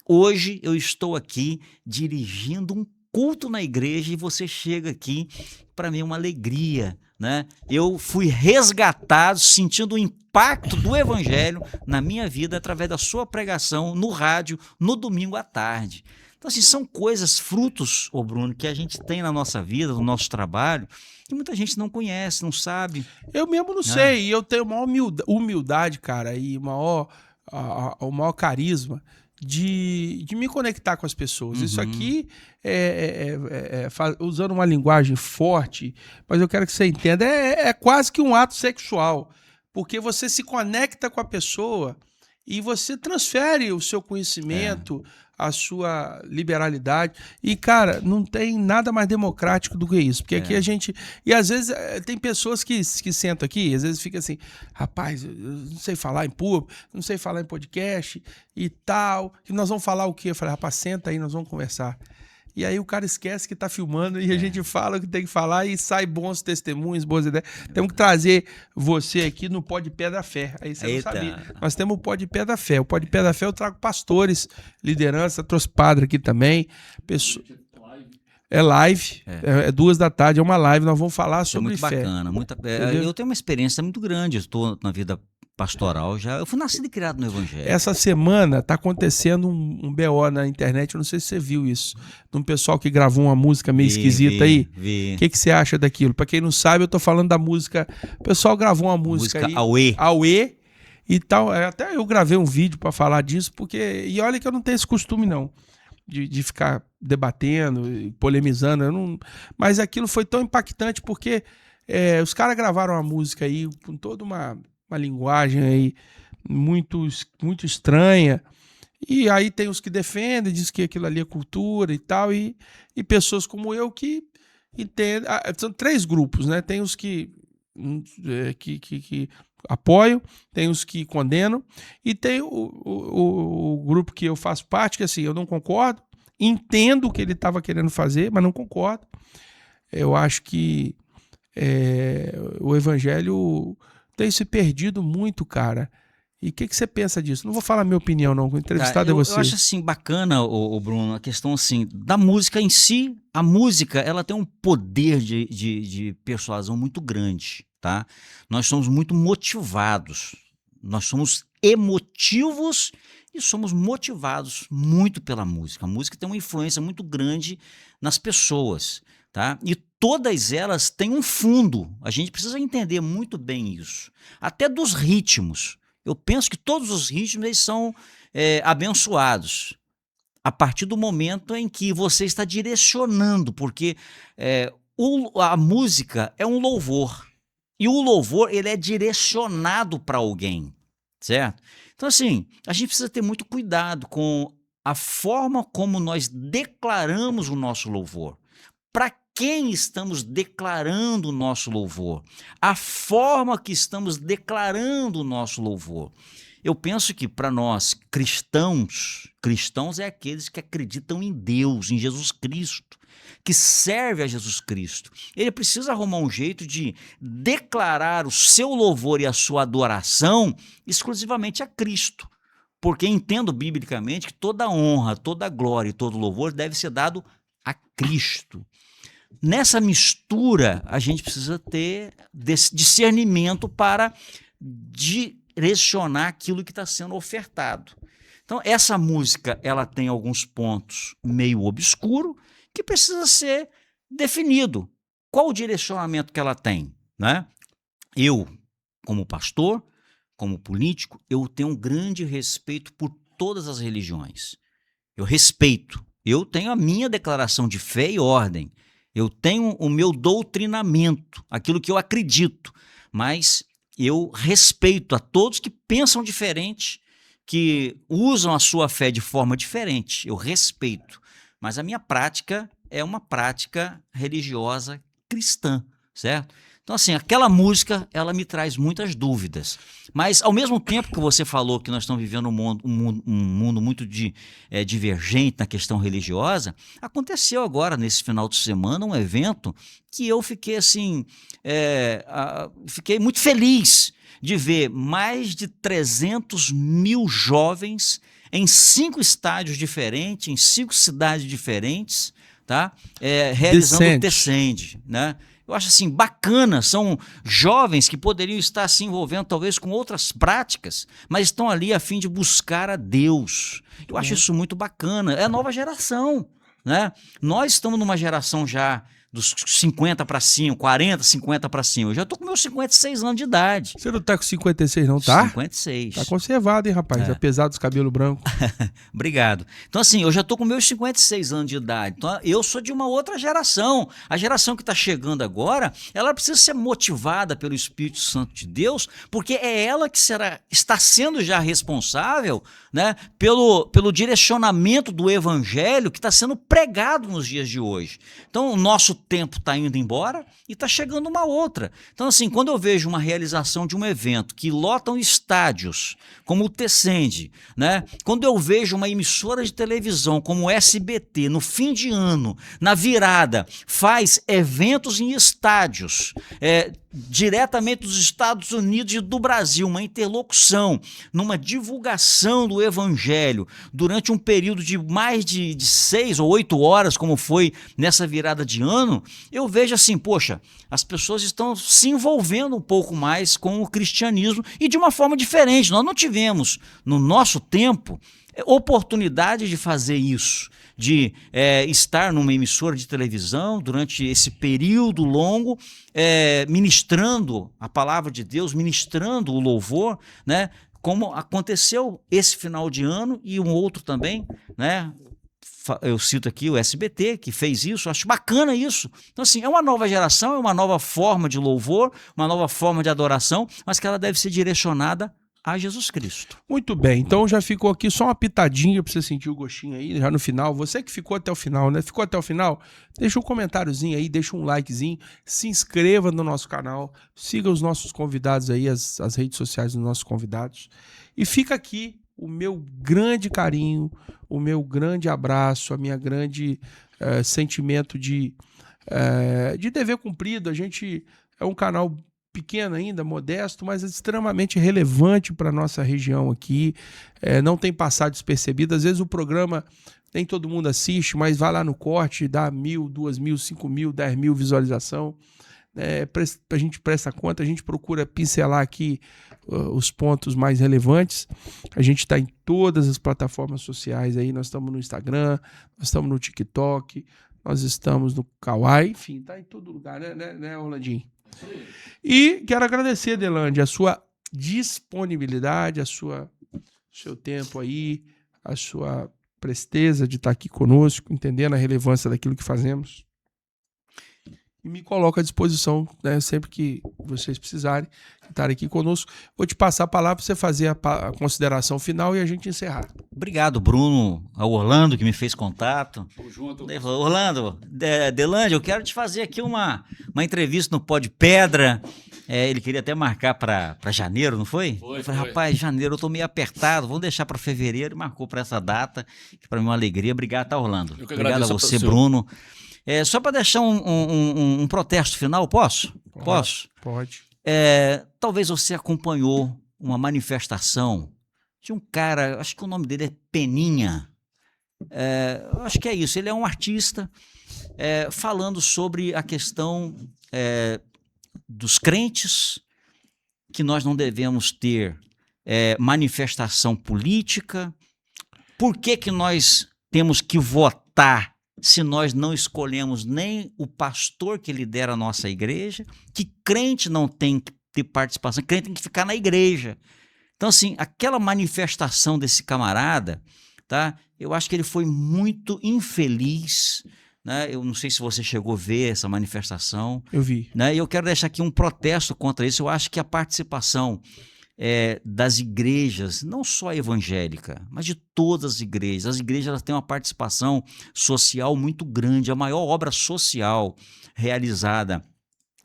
Hoje eu estou aqui dirigindo um culto na igreja e você chega aqui, para mim é uma alegria, né? Eu fui resgatado, sentindo o impacto do evangelho na minha vida através da sua pregação no rádio, no domingo à tarde. Então, assim, são coisas, frutos, ô Bruno, que a gente tem na nossa vida, no nosso trabalho, que muita gente não conhece, não sabe.
Eu mesmo não sei, e eu tenho maior humildade, cara, e o maior carisma de me conectar com as pessoas. Isso
Uhum.
aqui usando uma linguagem forte, mas eu quero que você entenda, é quase que um ato sexual, porque você se conecta com a pessoa e você transfere o seu conhecimento, a sua liberalidade. E, cara, não tem nada mais democrático do que isso. Porque aqui a gente... E às vezes tem pessoas que sentam aqui, às vezes fica assim, rapaz, eu não sei falar em público, não sei falar em podcast e tal. E nós vamos falar o quê? Eu falei, rapaz, senta aí, nós vamos conversar. E aí o cara esquece que tá filmando e a gente fala o que tem que falar e sai bons testemunhos, boas ideias. Temos que trazer você aqui no Pode Pé da Fé. Aí você não sabia. Nós temos o Pode Pé da Fé. O Pode Pé da Fé eu trago pastores, liderança, trouxe padre aqui também. É live, é 2h, é uma live, nós vamos falar sobre fé.
É muito bacana. Eu tenho uma experiência muito grande, eu estou na vida pastoral já. Eu fui nascido e criado no Evangelho.
Essa semana está acontecendo um BO na internet, eu não sei se você viu isso, de um pessoal que gravou uma música meio esquisita aí.
Vi.
O que você acha daquilo? Para quem não sabe, eu tô falando da música. O pessoal gravou uma música aí, Auê e tal. Até eu gravei um vídeo para falar disso, porque. E olha que eu não tenho esse costume, não. De ficar debatendo, polemizando. Mas aquilo foi tão impactante porque os caras gravaram uma música aí com toda uma linguagem aí muito, muito estranha. E aí tem os que defendem, diz que aquilo ali é cultura e tal, e pessoas como eu que entendem. São 3 grupos, né? Tem os que apoiam, tem os que condenam, e tem o grupo que eu faço parte, que assim, eu não concordo, entendo o que ele estava querendo fazer, mas não concordo. Eu acho que o evangelho tem se perdido muito, cara. E o que você pensa disso? Não vou falar a minha opinião, não. O entrevistado é você.
Eu acho assim bacana, o Bruno, a questão assim da música em si. A música, ela tem um poder de persuasão muito grande, tá? Nós somos muito motivados. Nós somos emotivos e somos motivados muito pela música. A música tem uma influência muito grande nas pessoas, tá? E todas elas têm um fundo. A gente precisa entender muito bem isso. Até dos ritmos. Eu penso que todos os ritmos eles são abençoados a partir do momento em que você está direcionando, porque a música é um louvor e o louvor ele é direcionado para alguém, certo? Então assim, a gente precisa ter muito cuidado com a forma como nós declaramos o nosso louvor. Para quem estamos declarando o nosso louvor, a forma que estamos declarando o nosso louvor. Eu penso que para nós cristãos é aqueles que acreditam em Deus, em Jesus Cristo, que serve a Jesus Cristo. Ele precisa arrumar um jeito de declarar o seu louvor e a sua adoração exclusivamente a Cristo, porque entendo biblicamente que toda honra, toda glória e todo louvor deve ser dado a Cristo. Nessa mistura, a gente precisa ter discernimento para direcionar aquilo que está sendo ofertado. Então, essa música ela tem alguns pontos meio obscuros que precisa ser definido. Qual o direcionamento que ela tem, né? Eu, como pastor, como político, eu tenho um grande respeito por todas as religiões. Eu respeito. Eu tenho a minha declaração de fé e ordem. Eu tenho o meu doutrinamento, aquilo que eu acredito, mas eu respeito a todos que pensam diferente, que usam a sua fé de forma diferente. Eu respeito, mas a minha prática é uma prática religiosa cristã, certo? Então, assim, aquela música, ela me traz muitas dúvidas. Mas, ao mesmo tempo que você falou que nós estamos vivendo um mundo muito divergente na questão religiosa, aconteceu agora, nesse final de semana, um evento que eu fiquei, assim, fiquei muito feliz de ver mais de 300 mil jovens em 5 estádios diferentes, em 5 cidades diferentes, tá? Realizando o Descende, né? Eu acho assim bacana, são jovens que poderiam estar se envolvendo talvez com outras práticas, mas estão ali a fim de buscar a Deus. Eu acho isso muito bacana, é a nova geração, né? Nós estamos numa geração já dos 50 para cima, 40, 50 para cima. Eu já tô com meus 56 anos de idade.
Você não tá com 56 não, tá?
56.
Tá conservado, hein, rapaz? Apesar dos cabelos brancos.
Obrigado. Então, assim, eu já tô com meus 56 anos de idade. Então, eu sou de uma outra geração. A geração que está chegando agora, ela precisa ser motivada pelo Espírito Santo de Deus, porque é ela que está sendo já responsável, né, pelo direcionamento do evangelho que está sendo pregado nos dias de hoje. Então, o nosso tempo está indo embora e está chegando uma outra. Então, assim, quando eu vejo uma realização de um evento que lotam estádios, como o Tecende, né, quando eu vejo uma emissora de televisão como o SBT, no fim de ano, na virada, faz eventos em estádios, diretamente dos Estados Unidos e do Brasil, uma interlocução, numa divulgação do evangelho durante um período de mais de 6 ou 8 horas, como foi nessa virada de ano, eu vejo assim, poxa, as pessoas estão se envolvendo um pouco mais com o cristianismo e de uma forma diferente. Nós não tivemos, no nosso tempo, oportunidade de fazer isso, de estar numa emissora de televisão durante esse período longo, ministrando a palavra de Deus, ministrando o louvor, né? Como aconteceu esse final de ano e um outro também, né? Eu cito aqui o SBT, que fez isso, acho bacana isso. Então, assim, é uma nova geração, é uma nova forma de louvor, uma nova forma de adoração, mas que ela deve ser direcionada a Jesus Cristo.
Muito bem, então já ficou aqui só uma pitadinha para você sentir o gostinho aí, já no final. Você que ficou até o final, né? Ficou até o final? Deixa um comentáriozinho aí, deixa um likezinho, se inscreva no nosso canal, siga os nossos convidados aí, as redes sociais dos nossos convidados. E fica aqui o meu grande carinho, o meu grande abraço, a minha grande sentimento de dever cumprido. A gente é um canal pequeno ainda, modesto, mas extremamente relevante para a nossa região aqui, não tem passado despercebido. Às vezes o programa nem todo mundo assiste, mas vai lá no corte, dá 1.000, 2.000, 5.000, 10.000 visualização. A gente presta conta, a gente procura pincelar aqui os pontos mais relevantes. A gente está em todas as plataformas sociais aí, nós estamos no Instagram, nós estamos no TikTok, nós estamos no Kawaii, enfim, está em todo lugar, né, Orlandinho? E quero agradecer, Delande, a sua disponibilidade, seu tempo aí, a sua presteza de estar aqui conosco, entendendo a relevância daquilo que fazemos. E me coloco à disposição, né, sempre que vocês precisarem estar aqui conosco. Vou te passar a palavra para você fazer a consideração final e a gente encerrar.
Obrigado, Bruno, ao Orlando, que me fez contato.
Junto.
Orlando, Delande, eu quero te fazer aqui uma entrevista no Pode Pedra. Ele queria até marcar para janeiro, não foi? Eu falei, rapaz, janeiro eu tô meio apertado, vamos deixar para fevereiro. Marcou para essa data, que para mim é uma alegria. Obrigado, tá, Orlando?
Obrigado
a você, Bruno. Só para deixar um protesto final, posso? Posso?
Pode.
Talvez você acompanhou uma manifestação de um cara, acho que o nome dele é Peninha. Acho que é isso, ele é um artista falando sobre a questão dos crentes, que nós não devemos ter manifestação política. Por que nós temos que votar se nós não escolhemos nem o pastor que lidera a nossa igreja? Que crente não tem que ter participação, crente tem que ficar na igreja. Então, assim, aquela manifestação desse camarada, tá? Eu acho que ele foi muito infeliz, né? Eu não sei se você chegou a ver essa manifestação.
Eu vi.
Né? E eu quero deixar aqui um protesto contra isso. Eu acho que a participação das igrejas, não só a evangélica, mas de todas as igrejas elas têm uma participação social muito grande. A maior obra social realizada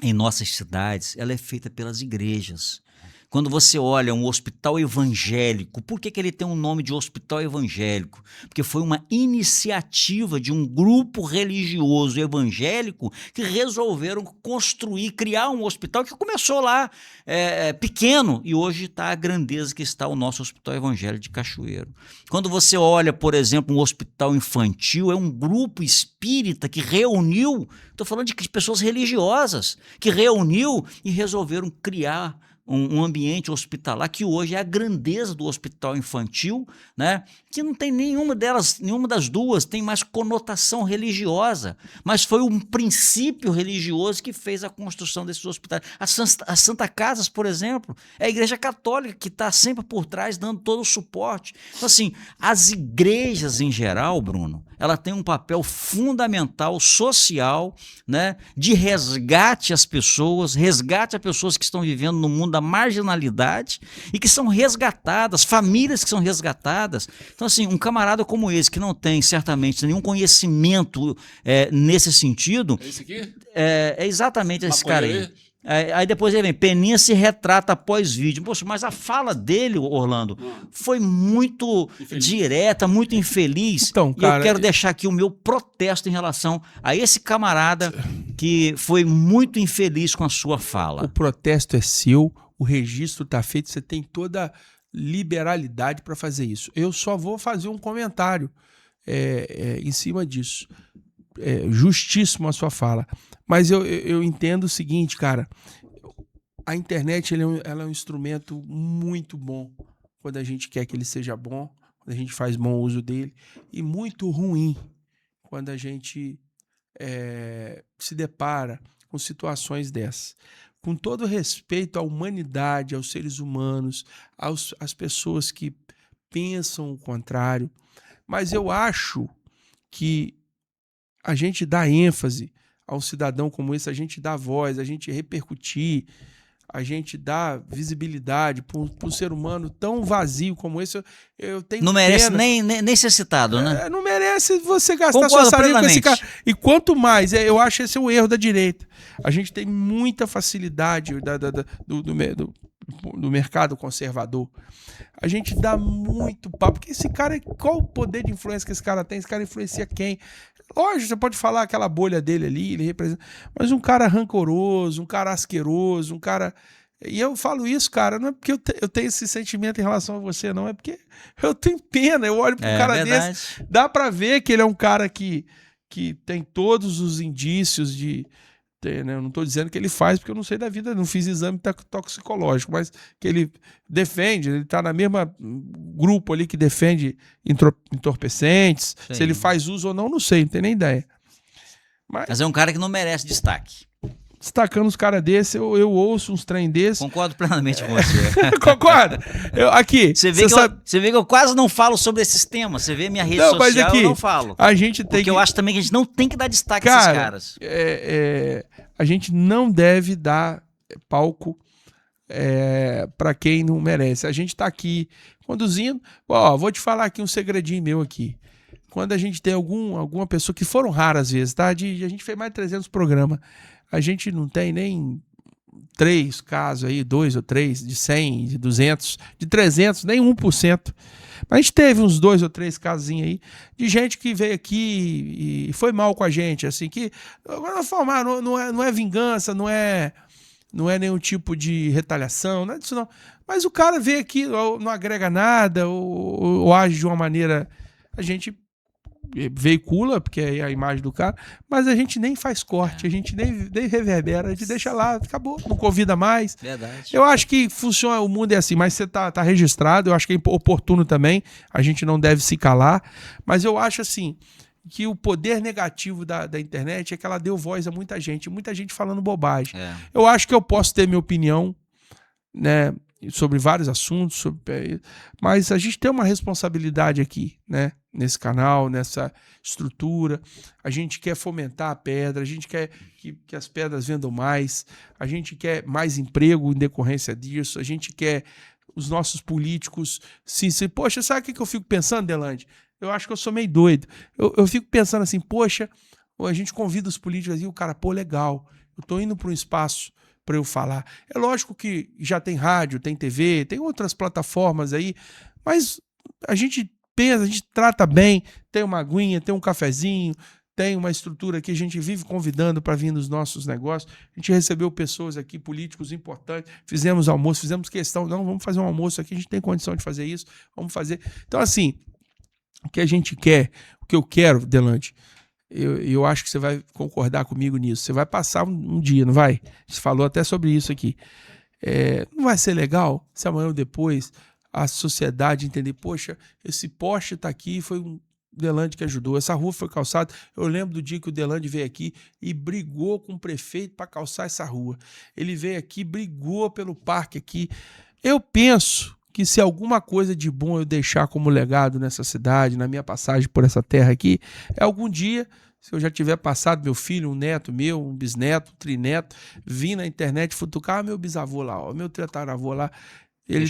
em nossas cidades, ela é feita pelas igrejas. Quando você olha um hospital evangélico, por que ele tem um nome de hospital evangélico? Porque foi uma iniciativa de um grupo religioso evangélico que resolveram criar um hospital que começou lá pequeno e hoje está a grandeza que está o nosso Hospital Evangélico de Cachoeiro. Quando você olha, por exemplo, um hospital infantil, é um grupo espírita que reuniu, estou falando de pessoas religiosas, que reuniu e resolveram criar um ambiente hospitalar que hoje é a grandeza do hospital infantil, né? Que não tem nenhuma das duas tem mais conotação religiosa, mas foi um princípio religioso que fez a construção desses hospitais. As Santa Casas, por exemplo, é a Igreja Católica que está sempre por trás dando todo o suporte. Então, assim, as igrejas em geral, Bruno, ela tem um papel fundamental social, né, de resgate às pessoas, resgate a pessoas que estão vivendo no mundo da marginalidade e que são resgatadas, famílias que são resgatadas. Então, assim, um camarada como esse, que não tem, certamente, nenhum conhecimento nesse sentido,
Esse aqui?
é exatamente esse cara aí.
Maconheiro?
Aí depois ele vem, Peninha se retrata após vídeo. Poxa, mas a fala dele, Orlando, foi muito direta, muito infeliz.
Então,
E
cara,
eu quero deixar aqui o meu protesto em relação a esse camarada que foi muito infeliz com a sua fala.
O protesto é seu, o registro está feito, você tem toda liberalidade para fazer isso. Eu só vou fazer um comentário em cima disso. Justíssimo a sua fala. Mas eu entendo o seguinte, cara. A internet ela é um instrumento muito bom quando a gente quer que ele seja bom, quando a gente faz bom uso dele, e muito ruim quando a gente se depara com situações dessas. Com todo respeito à humanidade, aos seres humanos, às pessoas que pensam o contrário, mas eu acho que a gente dá ênfase a um cidadão como esse, a gente dá voz, a gente repercutir, a gente dá visibilidade para um ser humano tão vazio como esse. Eu tenho
não merece
pena.
nem ser citado, né?
Não merece você gastar
Concordo
sua saliva com esse
plenamente.
cara. E quanto mais, eu acho esse o erro da direita. A gente tem muita facilidade do mercado conservador. A gente dá muito papo, porque esse cara, qual o poder de influência que esse cara tem? Esse cara influencia quem? Lógico, você pode falar aquela bolha dele ali, ele representa, mas um cara rancoroso, um cara asqueroso, um cara... E eu falo isso, cara, não é porque eu tenho esse sentimento em relação a você, não, é porque eu tenho pena, eu olho para um cara desse, dá para ver que ele é um cara que tem todos os indícios de... Né? Eu não estou dizendo que ele faz, porque eu não sei da vida, não fiz exame toxicológico, mas que ele defende, ele está na mesma grupo ali que defende entorpecentes. Sim. Se ele faz uso ou não, não sei, não tenho nem ideia.
Mas é um cara que não merece destaque.
Destacando os caras desses, eu ouço uns trem desses.
Concordo plenamente com você.
Concorda? Aqui.
Você vê que eu quase não falo sobre esses temas. Você vê minha rede social, mas aqui, eu não falo.
A gente tem
porque eu acho também que a gente não tem que dar destaque a esses caras.
A gente não deve dar palco para quem não merece. A gente tá aqui conduzindo. Vou te falar aqui um segredinho meu aqui. Quando a gente tem alguma pessoa, que foram raras às vezes, tá? A gente fez mais de 300 programas. A gente não tem nem 3 casos aí, 2 ou 3, de 100, de 200, de 300, nem 1%. Mas a gente teve uns 2 ou 3 casos aí de gente que veio aqui e foi mal com a gente, assim, que não é vingança, não é nenhum tipo de retaliação, não é disso não. Mas o cara veio aqui, não agrega nada, ou age de uma maneira... A gente veicula, porque é a imagem do cara, mas a gente nem faz corte, a gente nem reverbera, a gente deixa lá, acabou, não convida mais.
Verdade.
Eu acho que funciona, o mundo é assim, mas você tá registrado, eu acho que é oportuno também, a gente não deve se calar, mas eu acho assim, que o poder negativo da internet é que ela deu voz a muita gente falando bobagem. Eu acho que eu posso ter minha opinião, né, sobre vários assuntos, mas a gente tem uma responsabilidade aqui, né, nesse canal, nessa estrutura. A gente quer fomentar a pedra, a gente quer que as pedras vendam mais, a gente quer mais emprego em decorrência disso, a gente quer os nossos políticos poxa, sabe o que eu fico pensando, Delande? Eu acho que eu sou meio doido. Eu fico pensando assim, poxa, a gente convida os políticos e o cara, legal, eu tô indo para um espaço para eu falar. É lógico que já tem rádio, tem TV, tem outras plataformas aí, mas a gente pensa, a gente trata bem, tem uma aguinha, tem um cafezinho, tem uma estrutura que a gente vive convidando para vir nos nossos negócios. A gente recebeu pessoas aqui, políticos importantes, fizemos almoço, fizemos questão, não, vamos fazer um almoço aqui, a gente tem condição de fazer isso, vamos fazer. Então, assim, o que a gente quer, o que eu quero, Delante, eu acho que você vai concordar comigo nisso. Você vai passar um dia, não vai? Você falou até sobre isso aqui. Não vai ser legal se amanhã ou depois a sociedade entender, poxa, esse poste está aqui, foi um Delandi que ajudou, essa rua foi calçada. Eu lembro do dia que o Delandi veio aqui e brigou com o prefeito para calçar essa rua. Ele veio aqui, brigou pelo parque aqui. Eu penso que se alguma coisa de bom eu deixar como legado nessa cidade, na minha passagem por essa terra aqui, é algum dia, se eu já tiver passado, meu filho, um neto meu, um bisneto, um trineto, vir na internet futucar, meu bisavô lá, ó, meu tataravô lá, ele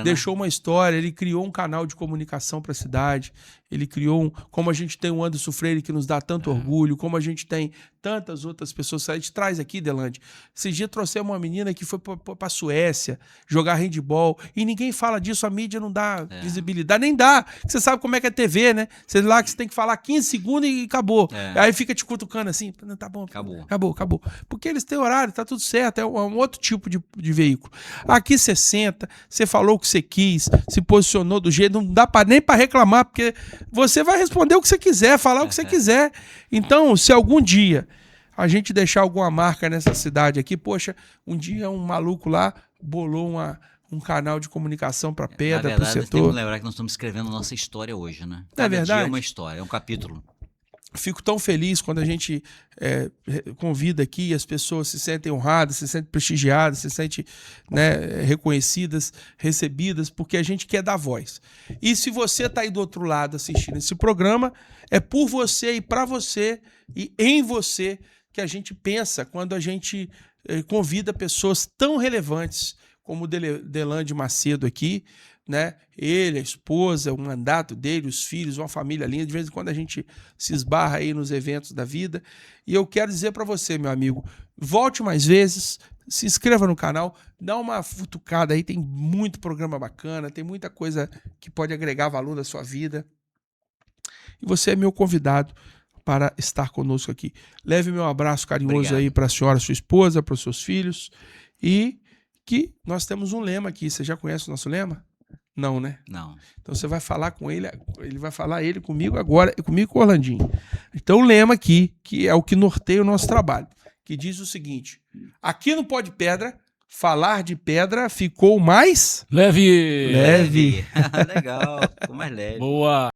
deixou uma história, ele criou um canal de comunicação para a cidade, ele criou como a gente tem o Anderson Freire que nos dá tanto orgulho, como a gente tem tantas outras pessoas. A gente traz aqui, Delandi, esse dia trouxemos uma menina que foi para a Suécia jogar handball e ninguém fala disso, a mídia não dá visibilidade, nem dá. Você sabe como é que é TV, né? Você lá que você tem que falar 15 segundos e acabou. Aí fica te cutucando assim, tá bom, acabou. Porque eles têm horário, tá tudo certo, é um outro tipo de veículo. Aqui você senta, você falou o que você quis, se posicionou do jeito, não dá nem para reclamar, porque você vai responder o que você quiser, falar o que você quiser. Então, se algum dia a gente deixar alguma marca nessa cidade aqui, poxa, um dia um maluco lá bolou um canal de comunicação para Pedra, para o setor.
Temos que lembrar que nós estamos escrevendo a nossa história hoje, né?
Cada dia
é uma história, é um capítulo.
Fico tão feliz quando a gente convida aqui, as pessoas se sentem honradas, se sentem prestigiadas, se sentem reconhecidas, recebidas, porque a gente quer dar voz. E se você está aí do outro lado assistindo esse programa, é por você e para você e em você que a gente pensa quando a gente convida pessoas tão relevantes como o Delandi Macedo aqui, né? Ele, a esposa, o mandato dele, os filhos, uma família linda. De vez em quando a gente se esbarra aí nos eventos da vida. E eu quero dizer para você, meu amigo, volte mais vezes, se inscreva no canal, dá uma futucada aí, tem muito programa bacana, tem muita coisa que pode agregar valor na sua vida. E você é meu convidado para estar conosco aqui. Leve meu abraço carinhoso aí para a senhora, sua esposa, para os seus filhos. E que nós temos um lema aqui. Você já conhece o nosso lema? Não, né?
Não.
Então você vai falar com ele vai falar comigo agora, comigo e com o Orlandinho. Então o lema aqui, que é o que norteia o nosso trabalho, que diz o seguinte: aqui no Pode Pedra, falar de pedra ficou mais...
Leve!
Legal, ficou mais leve.
Boa!